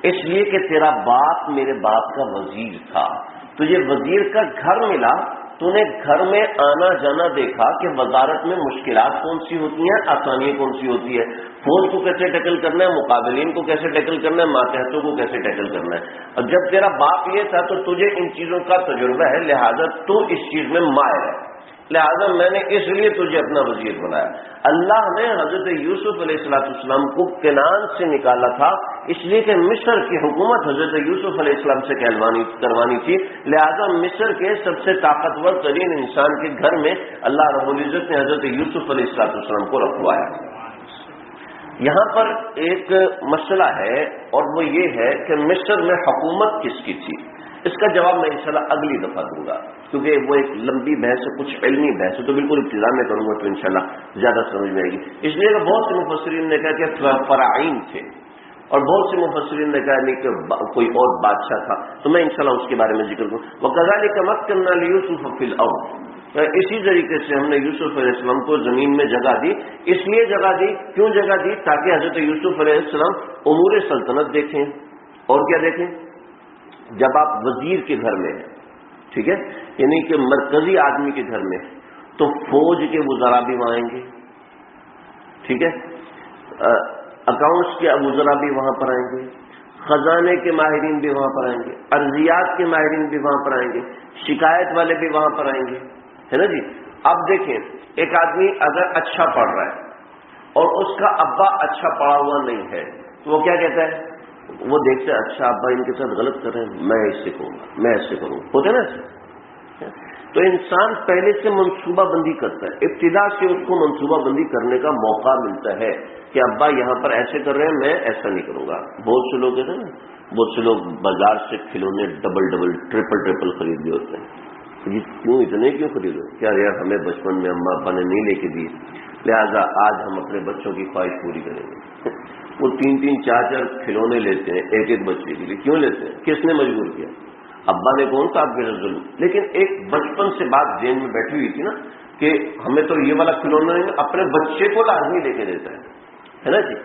اس لیے کہ تیرا باپ میرے باپ کا وزیر تھا، تجھے وزیر کا گھر ملا، تو نے گھر میں آنا جانا دیکھا کہ وزارت میں مشکلات کون سی ہوتی ہیں، آسانیاں کون سی ہوتی ہے، فوج کو کیسے ٹیکل کرنا ہے، مقابلین کو کیسے ٹیکل کرنا ہے، ماتحتوں کو کیسے ٹیکل کرنا ہے۔ اب جب تیرا باپ یہ تھا تو تجھے ان چیزوں کا تجربہ ہے، لہذا تو اس چیز میں ماہر ہے۔ لہٰذا میں نے اس لیے تجھے اپنا وزیر بنایا۔ اللہ نے حضرت یوسف علیہ السلام کو کنعان سے نکالا تھا اس لیے کہ مصر کی حکومت حضرت یوسف علیہ السلام سے کروانی تھی، لہذا مصر کے سب سے طاقتور ترین انسان کے گھر میں اللہ رب العزت نے حضرت یوسف علیہ السلام کو رکھوایا۔ یہاں پر ایک مسئلہ ہے اور وہ یہ ہے کہ مصر میں حکومت کس کی تھی؟ اس کا جواب میں انشاءاللہ اگلی دفعہ دوں گا، کیونکہ وہ ایک لمبی بحث ہے، کچھ علمی بحث ہے، تو بالکل ابتدا میں کروں گا تو انشاءاللہ زیادہ سمجھ میں آئے گی۔ اس لیے کہ بہت سے مفسرین نے کہا کہ فراعین تھے اور بہت سے مفسرین نے کہا نہیں کہ کوئی اور بادشاہ تھا، تو میں انشاءاللہ اس کے بارے میں ذکر کروں۔ وَكَذَلِكَ مَكَّنَّا لِيُوسُفَ فِي الْأَرْضِ، اسی طریقے سے ہم نے یوسف علیہ السلام کو زمین میں جگہ دی، اس لیے جگہ دی، کیوں جگہ دی؟ تاکہ حضرت یوسف علیہ السلام امور سلطنت دیکھیں۔ اور کیا دیکھیں؟ جب آپ وزیر کے گھر میں ہیں، ٹھیک ہے، یعنی کہ مرکزی آدمی کے گھر میں، تو فوج کے وزراء بھی وہاں آئیں گے، ٹھیک ہے، اکاؤنٹس کے وزراء بھی وہاں پر آئیں گے، خزانے کے ماہرین بھی وہاں پر آئیں گے، ارضیات کے ماہرین بھی وہاں پر آئیں گے، شکایت والے بھی وہاں پر آئیں گے، ہے نا جی۔ اب دیکھیں، ایک آدمی اگر اچھا پڑھ رہا ہے اور اس کا ابا اچھا پڑھا ہوا نہیں ہے تو وہ کیا کہتا ہے؟ وہ دیکھتے ہیں اچھا ابا ان کے ساتھ غلط کر رہے ہیں، میں اس سے کروں گا، میں ایسے کروں گا، ہوتے نا ایسے۔ تو انسان پہلے سے منصوبہ بندی کرتا ہے، ابتدا سے اس کو منصوبہ بندی کرنے کا موقع ملتا ہے کہ ابا یہاں پر ایسے کر رہے ہیں، میں ایسا نہیں کروں گا۔ بہت سے لوگ کہتے ہیں نا، بہت سے لوگ بازار سے کھلونے ڈبل ٹرپل خرید لیے ہوتے ہیں، جی کیوں اتنے کیوں خریدو؟ کیا یار ہمیں بچپن میں اماں ابا نے نہیں لے کے دیے، لہذا آج ہم اپنے بچوں کی خواہش پوری کریں گے۔ وہ 3 4 کھلونے لیتے ہیں ایک بچے کے لیے، کیوں لیتے ہیں؟ کس نے مجبور کیا؟ ابا نے کون سا آپ کے ظلم؟ لیکن ایک بچپن سے بات ذہن میں بیٹھی ہوئی تھی نا کہ ہمیں تو یہ والا کھلونا نہیں، اپنے بچے کو لازمی لے کے دیتا ہے نا جی۔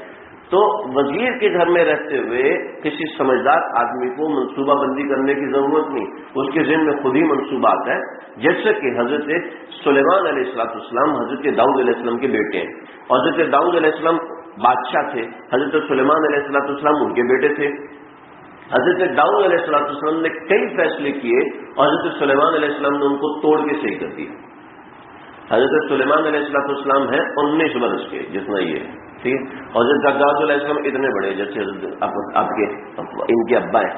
تو وزیر کے گھر میں رہتے ہوئے کسی سمجھدار آدمی کو منصوبہ بندی کرنے کی ضرورت نہیں، اس کے ذہن میں خود ہی منصوبہ آتا ہے۔ جیسے کہ حضرت سلیمان علیہ السلام حضرت داؤد علیہ السلام کے بیٹے ہیں، اور حضرت داؤد علیہ السلام بادشاہ تھے، حضرت سلیمان علیہ السلام ان کے بیٹے تھے۔ حضرت داؤد علیہ السلام نے کئی فیصلے کیے اور حضرت سلیمان علیہ السلام نے ان کو توڑ کے صحیح کر دیا۔ حضرت سلیمان علیہ السلام ہیں 19 برس کے، جتنا یہ ہے، ٹھیک ہے، اور حضرت داؤد علیہ السلام اتنے بڑے جیسے آپ کے ان کے ابا ہیں۔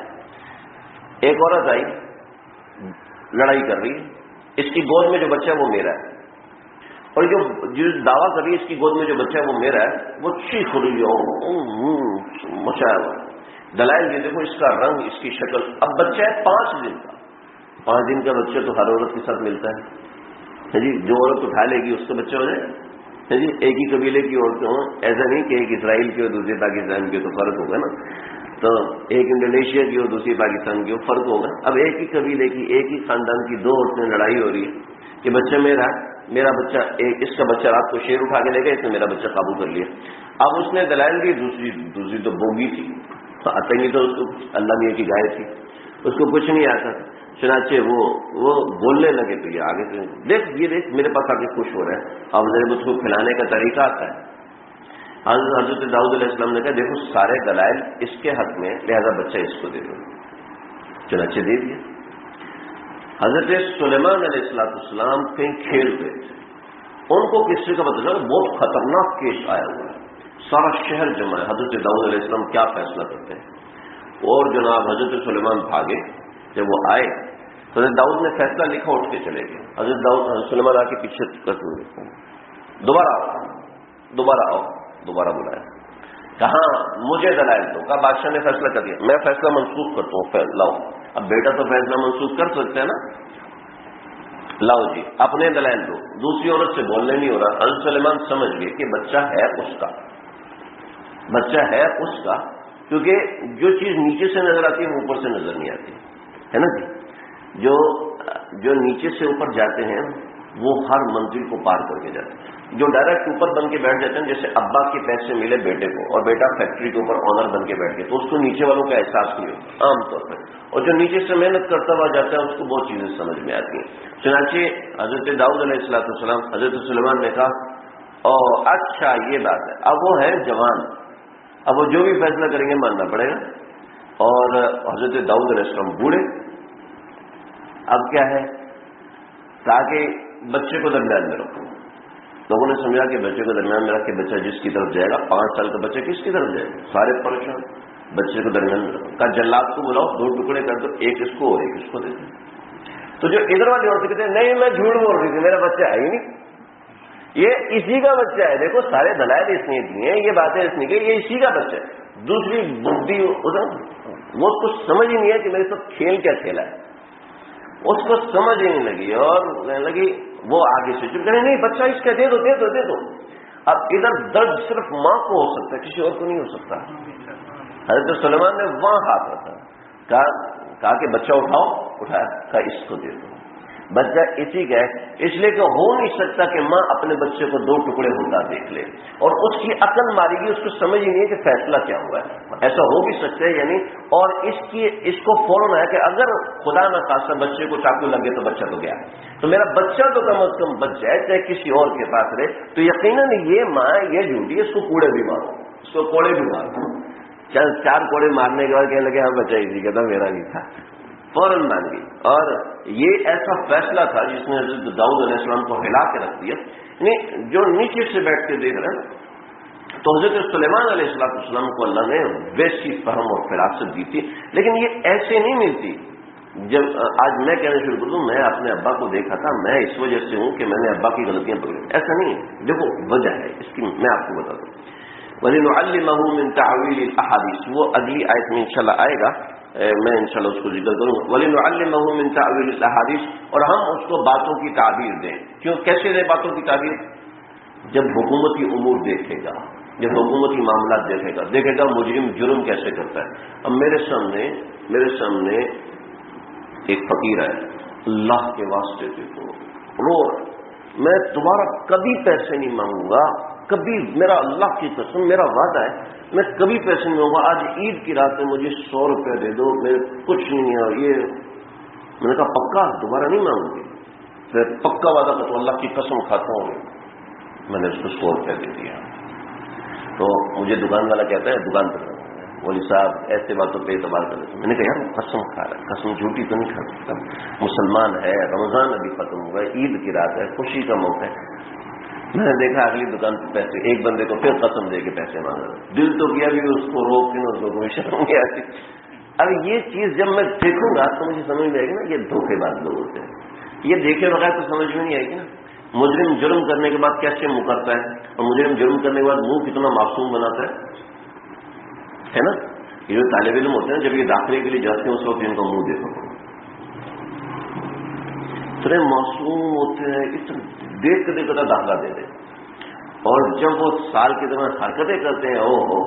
ایک عورت آئی لڑائی کر رہی ہے، اس کی گود میں جو بچہ ہے وہ میرا ہے، اور جو دعویٰ کر رہی ہے اس کی گود میں جو بچہ ہے وہ میرا ہے، وہ چیخ رہی ہے، مچایا ہوا۔ دلائل یہ دیکھو، اس کا رنگ، اس کی شکل۔ اب بچہ ہے 5 دن کا، 5 دن کا بچہ تو ہر عورت کے ساتھ ملتا ہے جی، جو عورت اٹھا لے گی اس کا بچہ ہو جائے جی۔ ایک ہی قبیلے کی عورتیں ہوں، ایسا نہیں کہ ایک اسرائیل کی اور دوسری پاکستان کی، تو فرق ہوگا نا، تو ایک انڈونیشیا کی اور دوسری پاکستان کی، فرق ہوگا۔ اب ایک ہی قبیلے کی، ایک ہی خاندان کی 2 عورتیں لڑائی ہو رہی ہے کہ بچہ میرا بچہ، اس کا بچہ رات کو شیر اٹھا کے لے گیا، اس نے میرا بچہ قابو کر لیا۔ اب اس نے دلائل دی، دوسری تو بوگی تھی، آتا نہیں تو اس کو، اللہ میاں کی گائے تھی، اس کو کچھ نہیں آتا، چنانچہ وہ بولنے لگے تو یہ آگے سے دیکھ میرے پاس آگے خوش ہو رہا ہے، اب اس کو کھلانے کا طریقہ آتا ہے۔ حضرت داؤد علیہ السلام نے کہا دیکھو سارے دلائل اس کے حق میں، لہذا بچہ اس کو دے دو، چنانچہ دے دیا۔ حضرت سلیمان علیہ السلام کہیں کھیل رہے تھے، ان کو کسی کا پتہ چلا بہت خطرناک کیس آیا ہوا ہے، سارا شہر جمع ہے، حضرت داؤد علیہ السلام کیا فیصلہ کرتے ہیں؟ اور جناب حضرت سلیمان بھاگے، جب وہ آئے حضرت داؤد نے فیصلہ لکھا، اٹھ کے چلے گئے۔ حضرت سلیمان آ کے پیچھے کرتے ہوئے دوبارہ آؤ، دوبارہ بلایا، کہاں مجھے دلائل دو، کہا بادشاہ نے فیصلہ کر دیا، میں فیصلہ منسوخ کرتا ہوں، لاؤ۔ اب بیٹا تو فیصلہ منسوخ کر سکتے ہیں نا، لاؤ جی اپنے دلائل دو، دوسری عورت سے بولنے نہیں ہو رہا۔ حضرت سلیمان سمجھ گئے کہ بچہ ہے اس کا، کیونکہ جو چیز نیچے سے نظر آتی ہے وہ اوپر سے نظر نہیں آتی ہے نا جی، جو نیچے سے اوپر جاتے ہیں وہ ہر منزل کو پار کر کے جاتے ہیں، جو ڈائریکٹ اوپر بن کے بیٹھ جاتے ہیں، جیسے ابا کے پیسے ملے بیٹے کو اور بیٹا فیکٹری کے اوپر آنر بن کے بیٹھ گئے، تو اس کو نیچے والوں کا احساس نہیں ہوتا عام طور پر، اور جو نیچے سے محنت کرتا ہوا جاتا ہے اس کو بہت چیزیں سمجھ میں آتی ہیں۔ چنانچہ حضرت داؤد علیہ السلام حضرت سلیمان نے کہا اچھا یہ بات ہے، اب وہ ہے جوان، اب وہ جو بھی فیصلہ کریں گے ماننا پڑے گا، اور حضرت داؤد علیہ السلام بوڑھے، اب کیا ہے، تاکہ بچے کو درمیان میں رکھو. لوگوں نے سمجھا کہ بچے کو درمیان میں رکھ کے بچہ جس کی طرف جائے گا 5 سال کا بچہ کس کی طرف جائے گا؟ سارے پریشان. بچے کو درمیان میں رکھو. کہا جلاد کو بلاؤ 2 ٹکڑے کر دو، ایک اس کو اور ایک اس کو دے دو. تو جو ادھر والی عورتیں کہتے ہیں نہیں میں جھوٹ بول رہی تھی، میرا بچہ ہے ہی نہیں، یہ اسی کا بچہ ہے. دیکھو سارے دلائل اس نے دیے ہیں، یہ باتیں اس نے کہ یہ اسی کا بچہ ہے. دوسری بدھی وہ اس کو سمجھ ہی نہیں ہے کہ میرے ساتھ کھیل کیا کھیلا ہے، اس کو سمجھ ہی نہیں لگی اور کہنے لگی وہ آگے سے چپ کرے نہیں بچہ اس کا دے دو دے دو دے دو. اب ادھر درد صرف ماں کو ہو سکتا ہے، کسی اور کو نہیں ہو سکتا. حضرت سلیمان نے وہاں ہاتھ رکھا، کہا کہ بچہ اٹھاؤ، اٹھایا، کہا اس کو دے دو. بچہ اسی کا ہے، اس لیے کہ ہو نہیں سکتا کہ ماں اپنے بچے کو 2 ٹکڑے ہوتا دیکھ لے اور اس کی عقل ماری گی، اس کو سمجھ ہی نہیں ہے کہ فیصلہ کیا ہوا ہے. ایسا ہو بھی سکتا ہے یعنی. اور اس کو فوراً ہے کہ اگر خدا نہ خاصا بچے کو چاقو لگے تو بچہ تو گیا، تو میرا بچہ تو کم از کم بچ جائے، چاہے کسی اور کے پاس رہے. تو یقیناً یہ ماں یہ جھوٹی، اس کو کوڑے بھی مارو، اس کو کوڑے بھی مارو. 4 کوڑے مارنے کے بعد کہنے لگے ہاں بچہ اسی کا تھا، میرا نہیں تھا. فوراً مان گئی. اور یہ ایسا فیصلہ تھا جس نے حضرت داؤد علیہ السلام کو ہلا کے رکھ دیا. یعنی جو نیچے سے بیٹھ کے دیکھ رہے ہیں تو حضرت سلیمان علیہ السلام کو اللہ نے ویسی فہم اور فراست دی تھی، لیکن یہ ایسے نہیں ملتی. جب آج میں کہنا شروع کر دوں میں اپنے ابا کو دیکھا تھا، میں اس وجہ سے ہوں کہ میں نے ابا کی غلطیاں پکڑی، ایسا نہیں ہے. دیکھو وجہ ہے اس کی، میں آپ کو بتا دوں. وَلِنُعَلِّمَهُ مِن تَعْوِيلِ الْأَحَادِيثِ، وہ اگلی آیت میں انشاءاللہ آئے گا، میں انشاءاللہ اس کو ذکر کروں. وَلِنُعَلِّمَهُ مِن تَعْوِيلِ الْأَحَادِيثِ، اور ہم اس کو باتوں کی تعبیر دیں. کیوں کیسے دیں باتوں کی تعبیر؟ جب حکومتی امور دیکھے گا، جب حکومتی معاملات دیکھے گا مجرم جرم کیسے کرتا ہے. اب میرے سامنے ایک فقیر ہے، اللہ کے واسطے دیکھو رو، میں دوبارہ کبھی پیسے نہیں مانگوں گا، کبھی، میرا اللہ کی قسم میرا وعدہ ہے میں کبھی پیسے نہیں مانگوں گا. آج عید کی رات میں مجھے 100 روپے دے دو، میرے کچھ نہیں ہے. اور یہ میں نے کہا پکا دوبارہ نہیں مانگوں گی؟ پھر پکا وعدہ کرتا ہوں، اللہ کی قسم کھاتا ہوں. میں نے اس کو 100 روپے دے دیا. تو مجھے دکان والا کہتا ہے دکان پر مولوی صاحب ایسے باتوں پہ اعتبار کر لیتے. میں نے کہا یار قسم کھا رہا ہے، قسم جھوٹی تو نہیں کھا سکتا، مسلمان ہے، رمضان ابھی ختم ہوا ہے، عید کی رات ہے، خوشی کا موقع ہے. میں نے دیکھا اگلی دکان پہ پیسے، ایک بندے کو پھر قسم دے کے پیسے مانگا. دل تو کیا بھی اس کو روک کے اس کو کوئی شرم نہیں آتی. اب یہ چیز جب میں دیکھوں گا تو مجھے سمجھ میں آئے گی نا یہ دھوکے باز لوگ ہوتے ہیں. یہ دیکھے بغیر تو سمجھ میں نہیں آئے گی نا. مجرم جرم کرنے کے بعد کیسے منہ کرتا ہے، اور مجرم جرم کرنے کے بعد منہ کتنا معصوم بناتا ہے نا. یہ جو طالب علم ہوتے ہیں جب یہ داخلے کے لیے جاتے ہیں اس وقت ان کا منہ دیکھو، اتنے معصوم ہوتے ہیں، اتنے دیکھ کے دیکھتا داخلہ دے دیں. اور جب وہ سال کی طرح حرکتیں کرتے ہیں، او ہو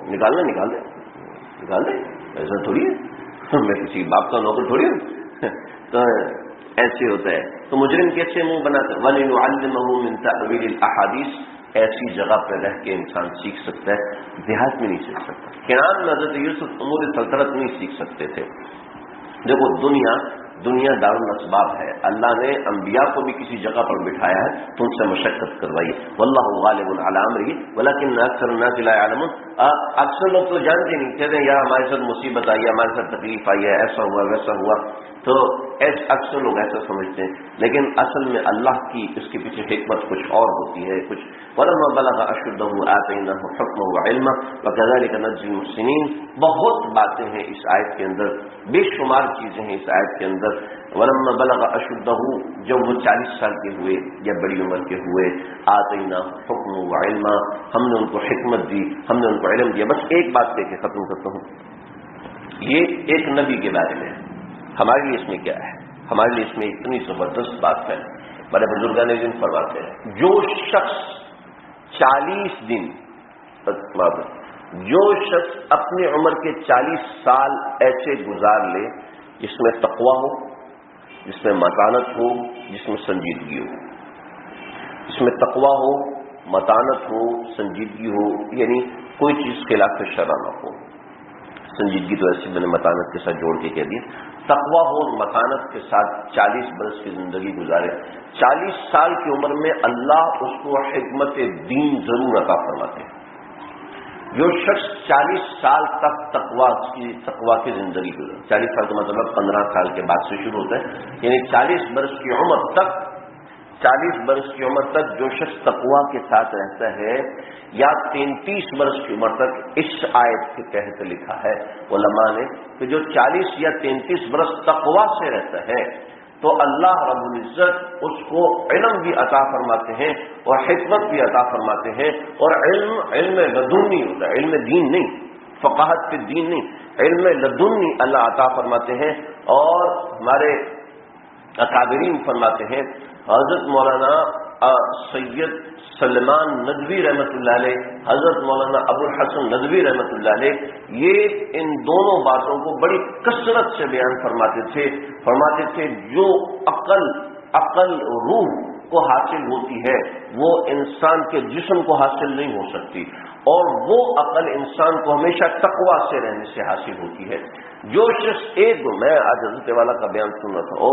نکال دیں، ایسا تھوڑی ہے، میں کسی باپ کا نوکر تھوڑی ہوں. تو ایسے ہوتا ہے. تو مجرم کیسے منہ بناتا ہے؟ وَلِنُعَلِّمَهُ مِن تَأْوِيلِ الْأَحَادِيثِ، ایسی جگہ پہ رہ کے انسان سیکھ سکتا ہے، دیہات میں نہیں سیکھ سکتا. کنعان میں حضرت یوسف امور سلطنت نہیں سیکھ سکتے تھے. دیکھو دنیا دار الاسباب ہے. اللہ نے انبیاء کو بھی کسی جگہ پر بٹھایا ہے تو ان سے مشقت کروائی. واللہ غالب علی امرہ ولکن اکثر الناس لا يعلمون. اکثر لوگ تو جانتے نہیں، کہتے ہیں یار ہمارے ساتھ مصیبت آئی ہے، ہمارے ساتھ تکلیف آئی ہے، ایسا ہوا ویسا ہوا. تو اکثر لوگ ایسا سمجھتے ہیں، لیکن اصل میں اللہ کی اس کے پیچھے حکمت کچھ اور ہوتی ہے. کچھ ولما بلغ اشدہ آتیناہ حکما وعلما وکذلک نجزی المحسنین. بہت باتیں ہیں اس آیت کے اندر، بے شمار چیزیں ہیں اس آیت کے اندر. ولما بلغ اشدہ، جب وہ 40 سال کے ہوئے یا بڑی عمر کے ہوئے، آتیناہ حکما وعلما، ہم نے ان کو حکمت دی، ہم نے ان کو علم دیا. بس ایک بات کہہ کے ختم کرتا ہوں. یہ ایک نبی کے بارے میں، ہمارے لیے اس میں کیا ہے؟ ہمارے لیے اس میں اتنی زبردست بات ہے. بڑے بزرگان دن فرماتے ہیں جو شخص 40 دن، جو شخص اپنی عمر کے 40 سال ایسے گزار لے جس میں تقویٰ ہو، جس میں متانت ہو، جس میں سنجیدگی ہو، جس میں تقویٰ ہو، متانت ہو، سنجیدگی ہو، یعنی کوئی چیز خلاف شرع نہ ہو. سنجیدگی تو ایسے میں نے متانت کے ساتھ جوڑ کے کہہ دیا. تقویٰ ہو اور متانت کے ساتھ 40 برس کی زندگی گزارے. 40 سال کی عمر میں اللہ اس کو حکمت دین ضرور عطا فرماتے ہیں. جو شخص 40 سال تک تقویٰ کی زندگی گزارے، 40 سال کا مطلب 15 سال کے بعد سے شروع ہوتا ہے، یعنی 40 برس کی عمر تک 40 برس کی عمر تک جو شخص تقوی کے ساتھ رہتا ہے، یا 33 برس کی عمر تک اس آیت کے تحت لکھا ہے علماء نے کہ جو 40 یا 33 برس تقوی سے رہتا ہے تو اللہ رب العزت اس کو علم بھی عطا فرماتے ہیں اور حکمت بھی عطا فرماتے ہیں، اور علم لدنی ہوتا ہے، علم دین نہیں، فقاہت کے دین نہیں، علم لدنی اللہ عطا فرماتے ہیں۔ اور ہمارے اکابرین فرماتے ہیں، حضرت مولانا سید سلمان ندوی رحمۃ اللہ علیہ، حضرت مولانا ابو الحسن ندوی رحمۃ اللہ علیہ، یہ ان دونوں باتوں کو بڑی کثرت سے بیان فرماتے تھے جو عقل روح کو حاصل ہوتی ہے وہ انسان کے جسم کو حاصل نہیں ہو سکتی، اور وہ عقل انسان کو ہمیشہ تقوی سے رہنے سے حاصل ہوتی ہے۔ جو شخص میں آج حضرت والا کا بیان سن رہا تھا،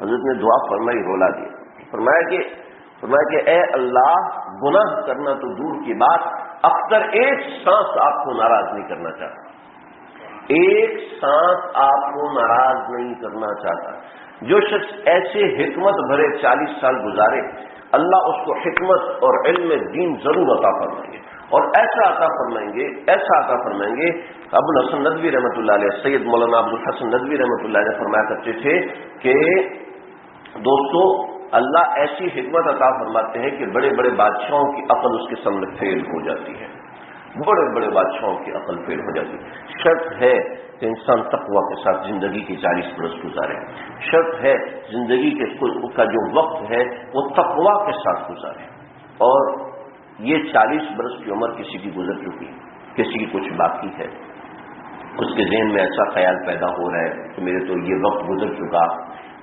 حضرت نے دعا فرمائی، رولا دیا، فرمایا کہ اے اللہ، گناہ کرنا تو دور کی بات، اکثر ایک سانس آپ کو ناراض نہیں کرنا چاہتا، ایک سانس آپ کو ناراض نہیں کرنا چاہتا۔ جو شخص ایسے حکمت بھرے 40 سال گزارے، اللہ اس کو حکمت اور علم دین ضرور عطا فرمائیں گے، اور ایسا عطا فرمائیں گے۔ ابو الحسن ندوی رحمۃ اللہ علیہ، سید مولانا ابو الحسن ندوی رحمۃ اللہ علیہ فرمایا کرتے تھے کہ دوستو، اللہ ایسی حکمت عطا فرماتے ہیں کہ بڑے بڑے بادشاہوں کی عقل اس کے سامنے فیل ہو جاتی ہے، بڑے بڑے بادشاہوں کی عقل فیل ہو جاتی ہے۔ شرط ہے کہ انسان تقوی کے ساتھ زندگی کے 40 برس گزارے، شرط ہے زندگی کا جو وقت ہے وہ تقوی کے ساتھ گزارے۔ اور یہ 40 برس کی عمر کسی کی گزر چکی، کسی کی کچھ باقی ہے، اس کے ذہن میں ایسا خیال پیدا ہو رہا ہے کہ میرے تو یہ وقت گزر چکا،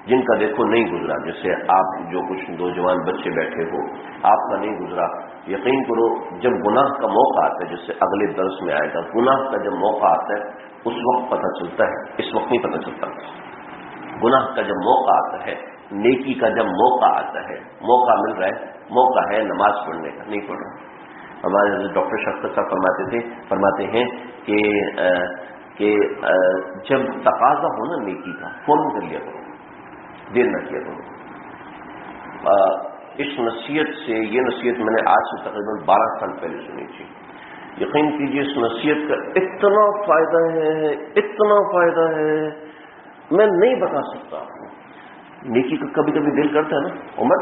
جن کا دیکھو نہیں گزرا، جیسے آپ جو کچھ نوجوان بچے بیٹھے ہو، آپ کا نہیں گزرا۔ یقین کرو، جب گناہ کا موقع آتا ہے، جیسے اگلے درس میں آئے گا، گناہ کا جب موقع آتا ہے اس وقت پتہ چلتا ہے، اس وقت نہیں پتہ چلتا۔ گناہ کا جب موقع آتا ہے، نیکی کا جب موقع آتا ہے، موقع مل رہا ہے، موقع ہے نماز پڑھنے کا، نہیں پڑھ رہا۔ ہمارے ڈاکٹر شفقت صاحب فرماتے ہیں کہ جب تقاضا ہو نا نیکی کا، فوراً کر لیا کرو، دیر نہ کیا کرو۔ اس نصیحت سے، یہ نصیحت میں نے آج سے تقریباً 12 سال پہلے سنی تھی۔ یقین کیجیے اس نصیحت کا اتنا فائدہ ہے میں نہیں بتا سکتا آپ کو۔ نیکی کا کبھی کبھی دل کرتا ہے نا، عمر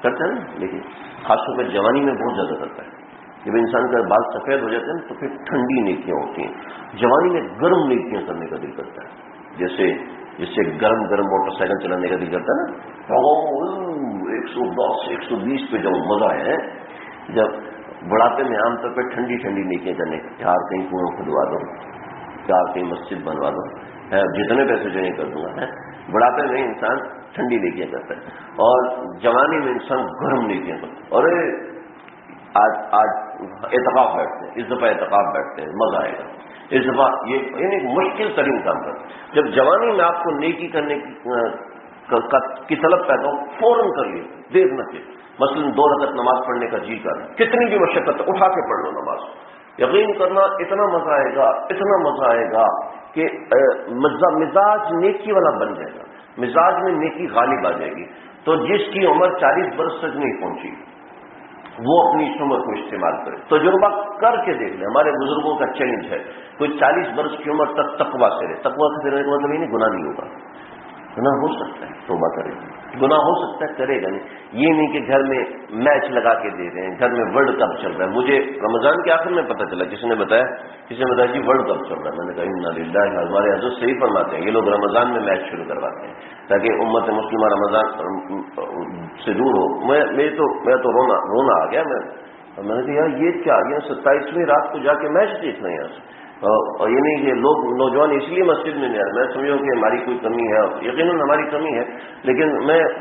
کرتا ہے نا، لیکن خاص طور پہ جوانی میں بہت زیادہ کرتا ہے۔ جب انسان کا بال سفید ہو جاتے ہیں تو پھر ٹھنڈی نیکیاں ہوتی ہیں، جوانی میں گرم نیکیاں کرنے کا دل کرتا ہے، جیسے گرم موٹر سائیکل چلانے کا دل کرتا ہے نا، 110 120 پہ جب مزہ ہے۔ جب بڑھاپے میں عام طور پہ ٹھنڈی نیکیاں کرنے کا، یار کہیں کنواں کھدوا دو، یار کہیں مسجد بنوا دو، جتنے پیسے جو نہیں کر دوں گا۔ بڑھاپے میں انسان ٹھنڈی نیکیاں کرتا ہے، اور جوانی میں انسان گرم نیکیاں کرتا ہے۔ اور آج اعتکاف بیٹھتے ہیں، اس دفعہ اعتکاف بیٹھتے ہیں، مزہ آئے گا۔ اس دفعہ یہ یعنی مشکل ترین کام کرتا ہے۔ جب جوانی میں آپ کو نیکی کرنے کی طلب پیدا ہو، فوراً کر لیے، دیر نہ کہ مثلاً 2 رکعت نماز پڑھنے کا جی کر، کتنی بھی مشقت اٹھا کے پڑھ لو نماز، یقین کرنا اتنا مزہ آئے گا کہ مزاج نیکی والا بن جائے گا، مزاج میں نیکی غالب آ جائے گی۔ تو جس کی عمر 40 برس تک نہیں پہنچی وہ اپنی اس عمر کو استعمال کرے، تجربہ کر کے دیکھ لیں۔ ہمارے بزرگوں کا چیلنج ہے، کوئی 40 برس کی عمر تک تقویٰ سے رہے۔ تقویٰ سے رہنے کا مطلب یہ نہیں گناہ نہیں ہوگا، گناہ ہو سکتا ہے، توبہ کرے گا، گناہ ہو سکتا ہے، کرے گا نہیں۔ یہ نہیں کہ گھر میں میچ لگا کے دے رہے ہیں، گھر میں ورلڈ کپ چل رہا ہے۔ مجھے رمضان کے آخر میں پتہ چلا، کسی نے بتایا جی ورلڈ کپ چل رہا ہے۔ میں نے کہا انا للہ، ہمارے حضرت صحیح فرماتے ہیں، یہ لوگ رمضان میں میچ شروع کرواتے ہیں تاکہ امت مسلمہ رمضان سے دور ہو۔ میں تو رونا آ گیا۔ میں نے کہا یار یہ کیا، یہ 27ویں رات کو جا کے میچ دیکھنا ہے یہاں سے، اور یہ نہیں کہ لوگ نوجوان اس لیے مسجد میں نہیں آ رہے۔ میں سمجھوں کہ ہماری کوئی کمی ہے، یقیناً ہماری کمی ہے، لیکن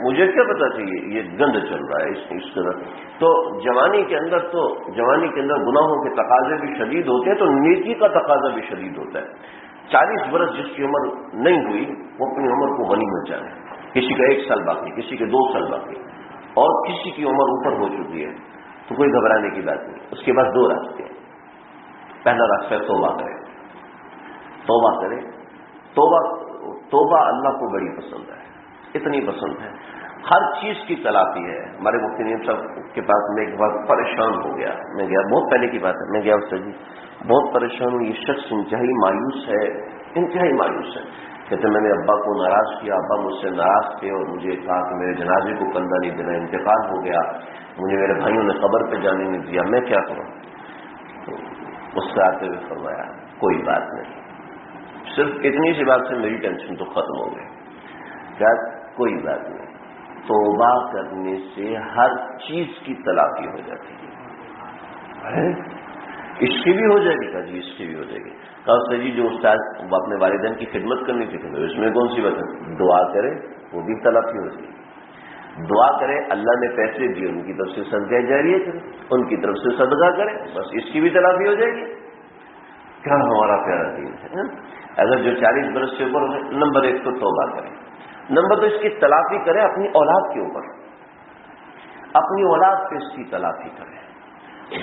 مجھے کیا پتا چاہیے یہ گند چل رہا ہے اس طرح۔ تو جوانی کے اندر گناہوں کے تقاضے بھی شدید ہوتے ہیں، تو نیکی کا تقاضا بھی شدید ہوتا ہے۔ 40 برس جس کی عمر نہیں ہوئی وہ اپنی عمر کو غنیمت جانے، کسی کا 1 سال باقی، کسی کے 2 سال باقی، اور کسی کی عمر اوپر ہو چکی ہے تو کوئی گھبرانے کی بات نہیں۔ اس کے بعد 2 راستے ہیں۔ پہلا راستہ توبہ کرے۔ توبہ اللہ کو بڑی پسند ہے، اتنی پسند ہے ہر چیز کی تلافی ہے. ہمارے مفتی نعیم صاحب کے پاس میں ایک بار پریشان ہو گیا. میں گیا، بہت پہلے کی بات ہے، میں گیا اس سے جی بہت پریشان ہوں، یہ شخص انتہائی مایوس ہے، انتہائی مایوس ہے. کہتے میں نے ابا کو ناراض کیا، ابا مجھ سے ناراض تھے اور مجھے کہا کہ میرے جنازے کو کندھا نہیں دینا، انتقال ہو گیا، مجھے میرے بھائیوں نے قبر پہ جانے نہیں دیا، میں کیا کروں؟ اس سے آتے ہوئے فرمایا کوئی بات نہیں. صرف اتنی سی بات سے میری ٹینشن تو ختم ہو گئی. کیا؟ کوئی بات نہیں، توبہ کرنے سے ہر چیز کی تلافی ہو جاتی ہے. اس کی بھی ہو جائے گی؟ کہا جی اس کی بھی ہو جائے گی. کہا اس سے جی جو استاد اپنے والدین کی خدمت کرنی تھی کہ اس میں کون سی بات ہے؟ دعا کرے وہ بھی تلافی ہو جائے گی. دعا کرے اللہ نے پیسے دیے ان کی طرف سے صدقہ جاریہ کرے، ان کی طرف سے صدقہ کرے، بس اس کی بھی تلافی ہو جائے گی. کیا ہمارا پیارا دین ہے. اگر جو 40 برس سے اوپر ہو، نمبر 1 تو توبہ کرے، نمبر 2 اس کی تلافی کرے اپنی اولاد کے اوپر، اپنی اولاد پہ اس کی تلافی کرے.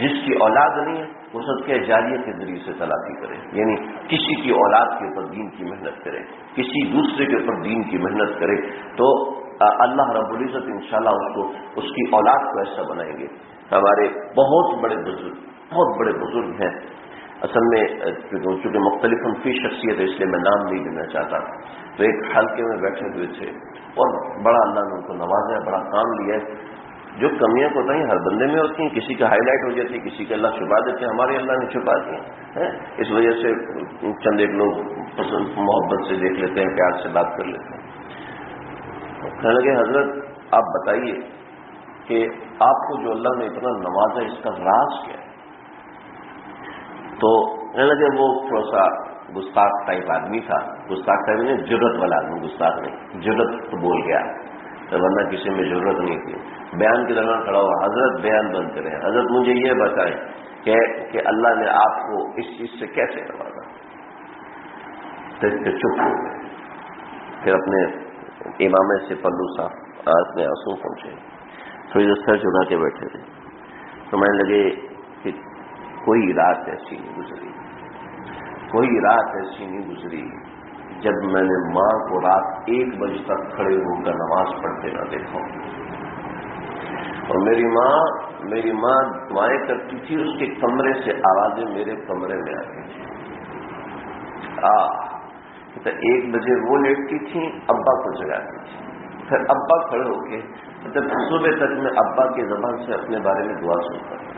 جس کی اولاد نہیں ہے وہ صدقہ جاریہ کے ذریعے سے تلافی کرے، یعنی کسی کی اولاد کے اوپر دین کی محنت کرے، کسی دوسرے کے اوپر دین کی محنت کرے، تو اللہ رب العزت انشاءاللہ اس کی اولاد کو ایسا بنائیں گے. ہمارے بہت بڑے بزرگ ہیں، اصل میں چونکہ مختلف فی شخصیت ہے اس لیے میں نام نہیں لینا چاہتا. تو ایک حلقے میں بیٹھے ہوئے تھے اور بڑا اللہ نے ان کو نوازا ہے، بڑا کام لیا ہے. جو کمیاں کوتاہیاں ہر بندے میں ہوتی ہیں، کسی کا ہائی لائٹ ہو جاتی ہے، کسی کے اللہ چھپا دیتے ہیں، ہمارے اللہ نے چھپا دی ہیں. اس وجہ سے چند ایک لوگ پسند محبت سے دیکھ لیتے ہیں، پیار سے بات کر لیتے ہیں. کہنے لگے حضرت آپ بتائیے کہ آپ کو جو اللہ نے اتنا نوازا اس کا راز کیا ہے؟ تو کہنے لگے وہ تھوڑا سا گستاخ ٹائپ آدمی تھا. گستاخ ٹائپ نہیں، جرت والا آدمی، گستاخ نہیں، جرت تو بول گیا ورنہ کسی میں ضرورت نہیں تھی. بیان کے دوران کھڑا ہوا، حضرت بیان بند کریں، حضرت مجھے یہ بتائیں کہ اللہ نے آپ کو اس چیز سے کیسے نوازا؟ چپ ہو گئے. پھر اپنے امامے سے پلو صاحب اپنے آنسو پہنچے، تھوڑی دیر سر جھکا کے بیٹھے تھے. سمجھنے لگے کہ کوئی رات ایسی نہیں گزری، کوئی رات ایسی نہیں گزری جب میں نے ماں کو رات 1 بجے تک کھڑے ہو کر نماز پڑھتے نہ دیکھا. اور میری ماں دعائیں کرتی تھی، اس کے کمرے سے آوازیں میرے کمرے میں آتی تھی. 1 بجے وہ لیٹتی تھی، ابا کو جگاتی تھی، پھر ابا کھڑے ہو کے صبح تک میں ابا کی زبان سے اپنے بارے میں دعا سنتا تھا.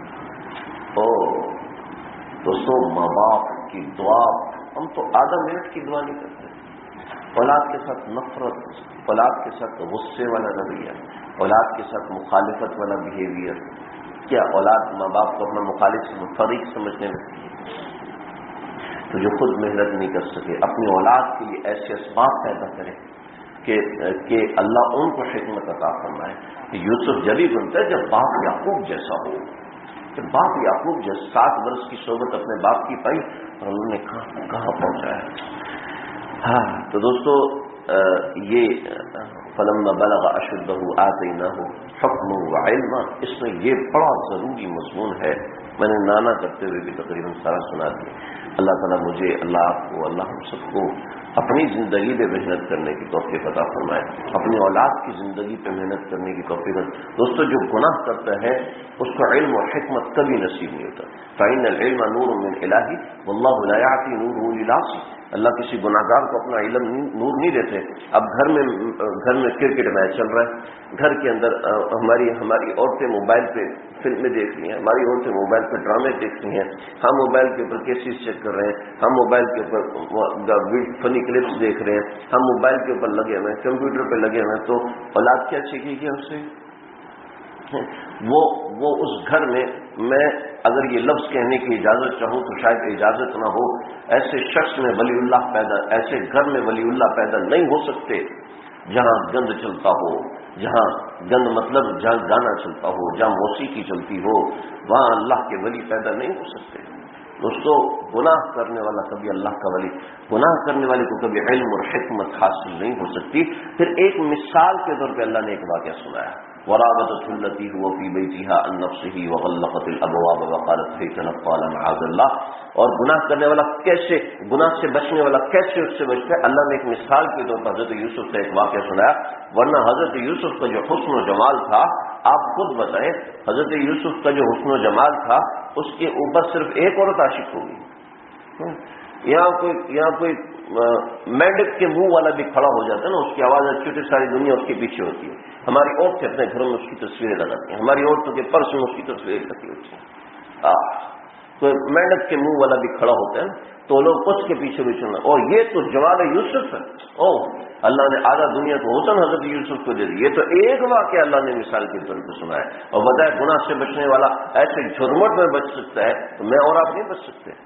دوستوں ماں باپ کی دعا، ہم تو آدھا منٹ کی دعا نہیں کرتے. اولاد کے ساتھ نفرت، اولاد کے ساتھ غصے والا رویہ، اولاد کے ساتھ مخالفت والا بیہیویئر، کیا اولاد ماں باپ کو اپنا مخالف فریق سمجھنے لگتی ہے؟ تو جو خود محنت نہیں کر سکے اپنی اولاد کے لیے ایسے اسباب پیدا کرے کہ اللہ ان کو حکمت عطا فرمائے. یوسف جب ہی بنتا ہے جب باپ یعقوب جیسا ہو. کہ باپ یعقوب جیسے 7 برس کی صحبت اپنے باپ کی پائی اور انہوں نے کہاں پہنچایا. ہاں تو دوستو یہ فلما بلغ اشدہ آتیناہ حکما وعلما، اس میں یہ بڑا ضروری مضمون ہے. میں نے نانا کرتے ہوئے بھی تقریباً سارا سنا دیا. اللہ تعالیٰ مجھے، اللہ آپ کو، اللہ ہم سب کو اپنی زندگی پہ محنت کرنے کی توفیق عطا فرمائے، اپنی اولاد کی زندگی پہ محنت کرنے کی توفیق. دوستو جو گناہ کرتا ہے اس کو علم اور حکمت کبھی نصیب نہیں ہوتا. فإن العلم نور من الہ واللہ لا یعطی نورہ للعاصی. اللہ کسی گناہ گار کو اپنا علم نور نہیں دیتے. اب گھر میں کرکٹ میچ چل رہا ہے، گھر کے اندر ہماری عورتیں موبائل پہ فلمیں دیکھ رہی ہیں، ہماری عورتیں موبائل پہ ڈرامے دیکھ رہی ہیں، ہم موبائل کے اوپر کیسز چیک کر رہے ہیں، ہم موبائل کے اوپر فنی کلپس دیکھ رہے ہیں، ہم موبائل کے اوپر لگے ہوئے ہیں، کمپیوٹر پہ لگے ہوئے ہیں. تو اولاد کیا سیکھے گی ہم سے؟ وہ اس گھر میں اگر یہ لفظ کہنے کی اجازت چاہوں تو شاید اجازت نہ ہو، ایسے شخص میں ولی اللہ پیدا، ایسے گھر میں ولی اللہ پیدا نہیں ہو سکتے جہاں گند چلتا ہو، جہاں گند مطلب جہاں گانا چلتا ہو، جہاں موسیقی چلتی ہو، وہاں اللہ کے ولی پیدا نہیں ہو سکتے. دوستو گناہ کرنے والا کبھی اللہ کا ولی، گناہ کرنے والے کو کبھی علم اور حکمت حاصل نہیں ہو سکتی. پھر ایک مثال کے طور پہ اللہ نے ایک واقعہ سنایا. وراودته التي هو في بيتها عن نفسه وغلقت الابواب وقالت هيت لك قال معاذ الله. اور گناہ کرنے والا کیسے، گناہ سے بچنے والا کیسے اس سے بچتا ہے؟ اللہ نے ایک مثال کے طور پر حضرت یوسف سے ایک واقعہ سنایا. ورنہ حضرت یوسف کا جو حسن و جمال تھا، آپ خود بتائیں، حضرت یوسف کا جو حسن و جمال تھا اس کے اوپر صرف ایک عورت عاشق ہوگی. یہاں کوئی مینڈک کے منہ والا بھی کھڑا ہو جاتا ہے نا، اس کی آواز اچھی ہوتی ہے، ساری دنیا اس کے پیچھے ہوتی ہے. ہماری عورتیں اپنے گھروں میں اس کی تصویریں لگاتی ہیں، ہماری عورتوں کے پرس میں اس کی تصویریں لگی ہوتی ہیں. کوئی مینڈک کے منہ والا بھی کھڑا ہوتا ہے تو لوگ اس کے پیچھے بھی چلنا. اور یہ تو جواب یوسف ہے. اللہ نے آدھا دنیا کو حسن حضرت یوسف کو دے دی. یہ تو ایک واقعہ اللہ نے مثال کے طور پہ سنا ہے. اور بتایا گناہ سے بچنے والا ایسے جھرمٹ میں بچ سکتا ہے تو میں اور آپ نہیں بچ سکتے.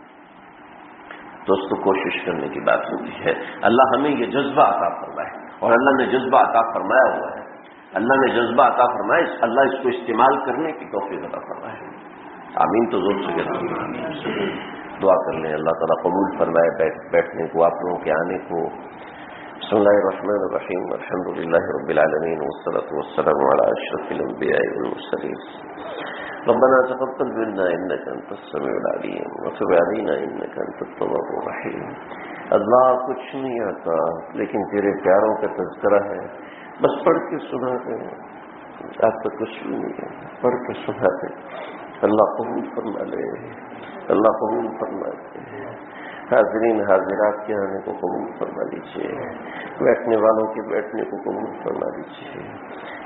دوستو کوشش کرنے کی بات ہوتی ہے. اللہ ہمیں یہ جذبہ عطا فرمائے، اور اللہ نے جذبہ عطا فرمایا ہوا ہے. اللہ نے جذبہ عطا فرمایا، اللہ اس کو استعمال کرنے کی توفیق عطا فرمائے. آمین. تو زور سے دعا کر لیں. اللہ تعالیٰ قبول فرمائے بیٹھنے کو، آپ لوگوں کے آنے کو. بسم اللہ الرحمن الرحیم. الحمد للہ رب العالمین والصلاة والسلام علی اشرف الانبیاء والمرسلین. ربنا تقبل منا انك انت السميع العليم وتب علينا انك انت التواب الرحيم. اللہ کچھ نہیں آتا لیکن تیرے پیاروں کا تذکرہ ہے، بس پڑھ کے سنا دے. آپ کا کچھ بھی نہیں ہے، پڑھ کے سنا دے. اللہ قبول فرما لے، اللہ قبول فرما لے. حاضرین حاضرات کے آنے کو قبول فرما لیجیے، بیٹھنے والوں کے بیٹھنے کو قبول فرما لیجیے،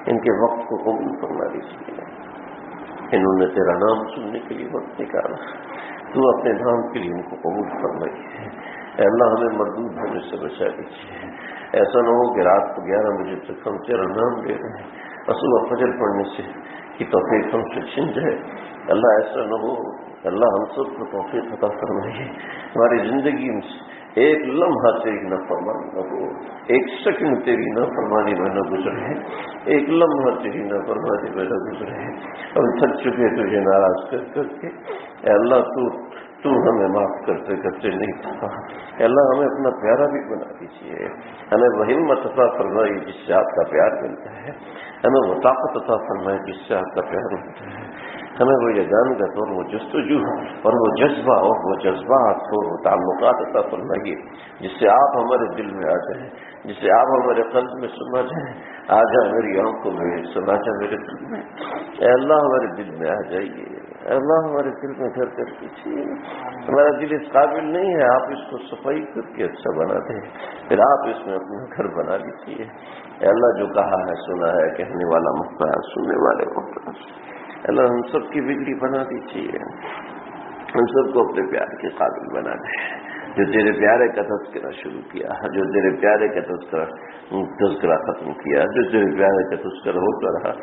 ان کے وقت کو قبول فرما لیجیے. انہوں نے تیرا نام سننے کے لیے وقت نکالا، تو اپنے نام کے لیے ان کو قبول فرمائیے. اے اللہ ہمیں مردود ہونے سے بچا دیجیے. ایسا نہ ہو کہ رات کو 11 بجے تک ہم تیرا نام لے رہے ہیں اور صبح فجر پڑھنے سے کی توفیق ہم سے چھن جائے. اللہ ایسا نہ ہو. اللہ ہم سب کو توفیق عطا فرمائیے. ہماری زندگی میں ایک لمحہ تیری نہ فرمانی نہ ہو، ایک سیکنڈ تیری نہ فرمانی میں نہ گزرے، ایک لمحہ تیری نہ فرمانی میں نہ گزرے. ہم تھک چکے تجھے ناراض کر کے. اے اللہ تو ہمیں معاف کرتے کرتے نہیں تھا. اے اللہ ہمیں اپنا پیارا بھی بنا دیجیے. ہمیں وہ ہمت عطا فرمائی جس سے آپ کا پیار ملتا ہے. ہمیں وہ طاقت عطا فرمائی جس سے آپ کا پیار ملتا ہے. ہمیں وہ یگانگت اور وہ جستجو اور وہ جذبہ اور وہ جذبات اور وہ تعلقات عطا فرمائیے جس سے آپ ہمارے دل میں آ جائیں، جس سے آپ ہمارے قلب میں سما جائیں. آ جائے میری آنکھوں میں، سما جائے میرے دل میں. اے اللہ ہمارے دل میں آ جائیے. اے اللہ ہمارے دل میں گھر کر کیجیے. ہمارا دل اس قابل نہیں ہے، آپ اس کو صفائی کر کے اچھا بنا دیں، پھر آپ اس میں اپنا گھر بنا لیجیے. اے اللہ جو کہا ہے سنا ہے، کہنے والا محتاج، سننے والے محتاج. اللہ ہم سب کی بگڑی بنا دیجیے، ہم سب کو اپنے پیار کے قابل بنا دیں. جو تیرے پیارے کا تذکرہ شروع کیا، جو تیرے پیارے کا تذکرہ ختم کیا، جو تیرے پیارے کا تذکرہ ہوتا رہا،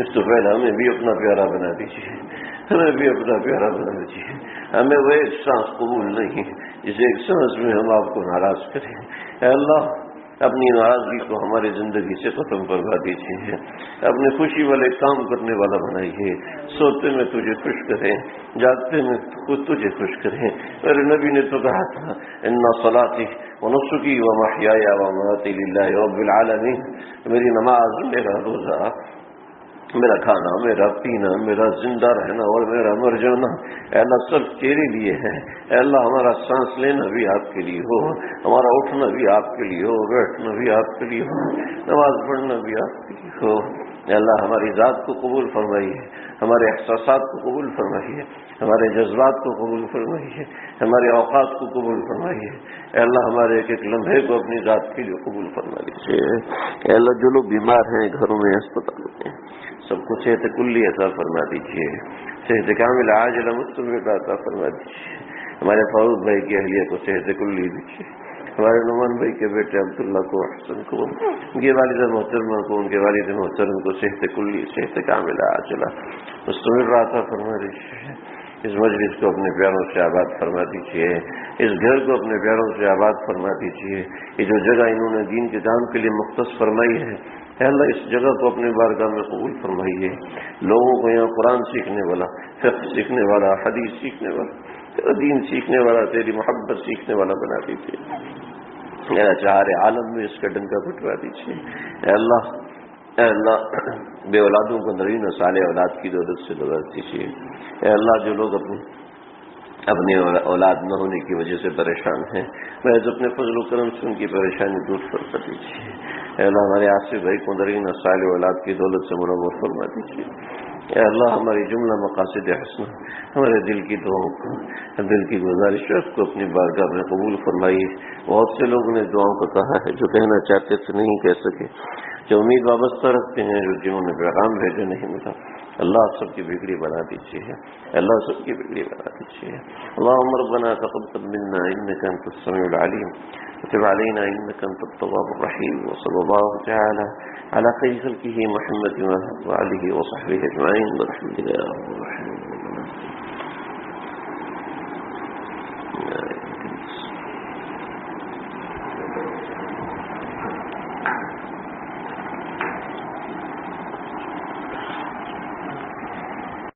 اس تو پہلے ہمیں بھی اپنا پیارا بنا دیجیے، ہمیں بھی اپنا پیارا بنا دیجیے. ہمیں وہ ایک سانس قبول نہیں جس ایک سانس میں ہم آپ کو ناراض کریں. اے اللہ اپنی ناراضگی کو ہماری زندگی سے ختم کروا دیجیے. اپنی خوشی والے کام کرنے والا بنائیے. سوتے میں تجھے خوش کریں، جاگتے میں خود تجھے خوش کریں. میرے نبی نے تو کہا تھا ان صلاتی ونسکی ومحیای ومماتی للہ رب العالمین. میری نماز، میرا روزہ، میرا کھانا، میرا پینا، میرا زندہ رہنا اور میرا مر جانا اے اللہ سب تیرے لیے ہے. اے اللہ ہمارا سانس لینا بھی آپ کے لیے ہو، ہمارا اٹھنا بھی آپ کے لیے ہو، بیٹھنا بھی آپ کے لیے ہو، نماز پڑھنا بھی آپ کے لیے ہو. اے اللہ ہماری ذات کو قبول فرمائیے، ہمارے احساسات کو قبول فرمائیے، ہمارے جذبات کو قبول فرمائیے، ہمارے اوقات کو قبول فرمائیے. اے اللہ ہمارے ایک ایک لمحے کو اپنی ذات کے لیے قبول فرما لیجیے. اے اللہ جو لوگ بیمار ہیں گھروں میں، اسپتالوں میں، سب کو صحت کلی عطا فرما دیجیے، صحت کامل عاجلہ مستمرہ عطا فرما دیجیے. ہمارے فاروق بھائی کی اہلیہ کو صحت کلی دیجیے. ہمارے نعمان بھائی کے بیٹے عبداللہ کو، احسن کو، ان کے والد محترمہ کو، ان کے والد محترم کو صحت کلی، صحت کاملہ عاجلہ مستمرہ عطا فرما دیجیے. اس مجلس کو اپنے پیاروں سے آباد فرما دیجیے، اس گھر کو اپنے پیاروں سے آباد فرما دیجیے. یہ جو جگہ انہوں نے دین کے کام کے لیے مختص فرمائی ہے اے اللہ اس جگہ کو اپنے بارگاہ میں قبول فرمائیے. لوگوں کو یہاں قرآن سیکھنے والا، فقہ سیکھنے والا، حدیث سیکھنے والا، تیرا دین سیکھنے والا، تیری محبت سیکھنے والا بنا دیجیے. اے چارے عالم میں اس کا ڈنکا پھٹوا دیجیے. اے اللہ اے اللہ بے اولادوں کو نرین و صالح اولاد کی دولت سے نواز دیجیے۔ اے اللہ جو لوگ اپنی اولاد نہ ہونے کی وجہ سے پریشان ہیں، محض اپنے فضل و کرم سے ان کی پریشانی دور فرما دیجیے۔ اے اللہ ہمارے آصف بھائی کو نرین و صالح اولاد کی دولت سے منور فرما دیجیے۔ اے اللہ ہماری جملہ مقاصد حسنہ، ہمارے دل کی دعاؤں کو، دل کی گزارشوں کو اپنی بارگاہ میں قبول فرمائیے۔ بہت سے لوگوں نے دعاؤں کو کہا ہے، جو کہنا چاہتے تھے نہیں کہہ سکے، جو امید وابستہ رکھتے ہیں، جنہوں نے پیغام بھیجے نہیں ملا، اللہ سب کی بگڑی بنا دیجیے، اللہ سب کی بگڑی بنا دیجیے۔ اللهم ربنا تقبل منا انك انت السميع العليم وتب علينا انك انت التواب الرحيم، وصلى الله تعالى على خير خلقه محمد وآله وصحبه اجمعين برحمتك يا رب العالمين۔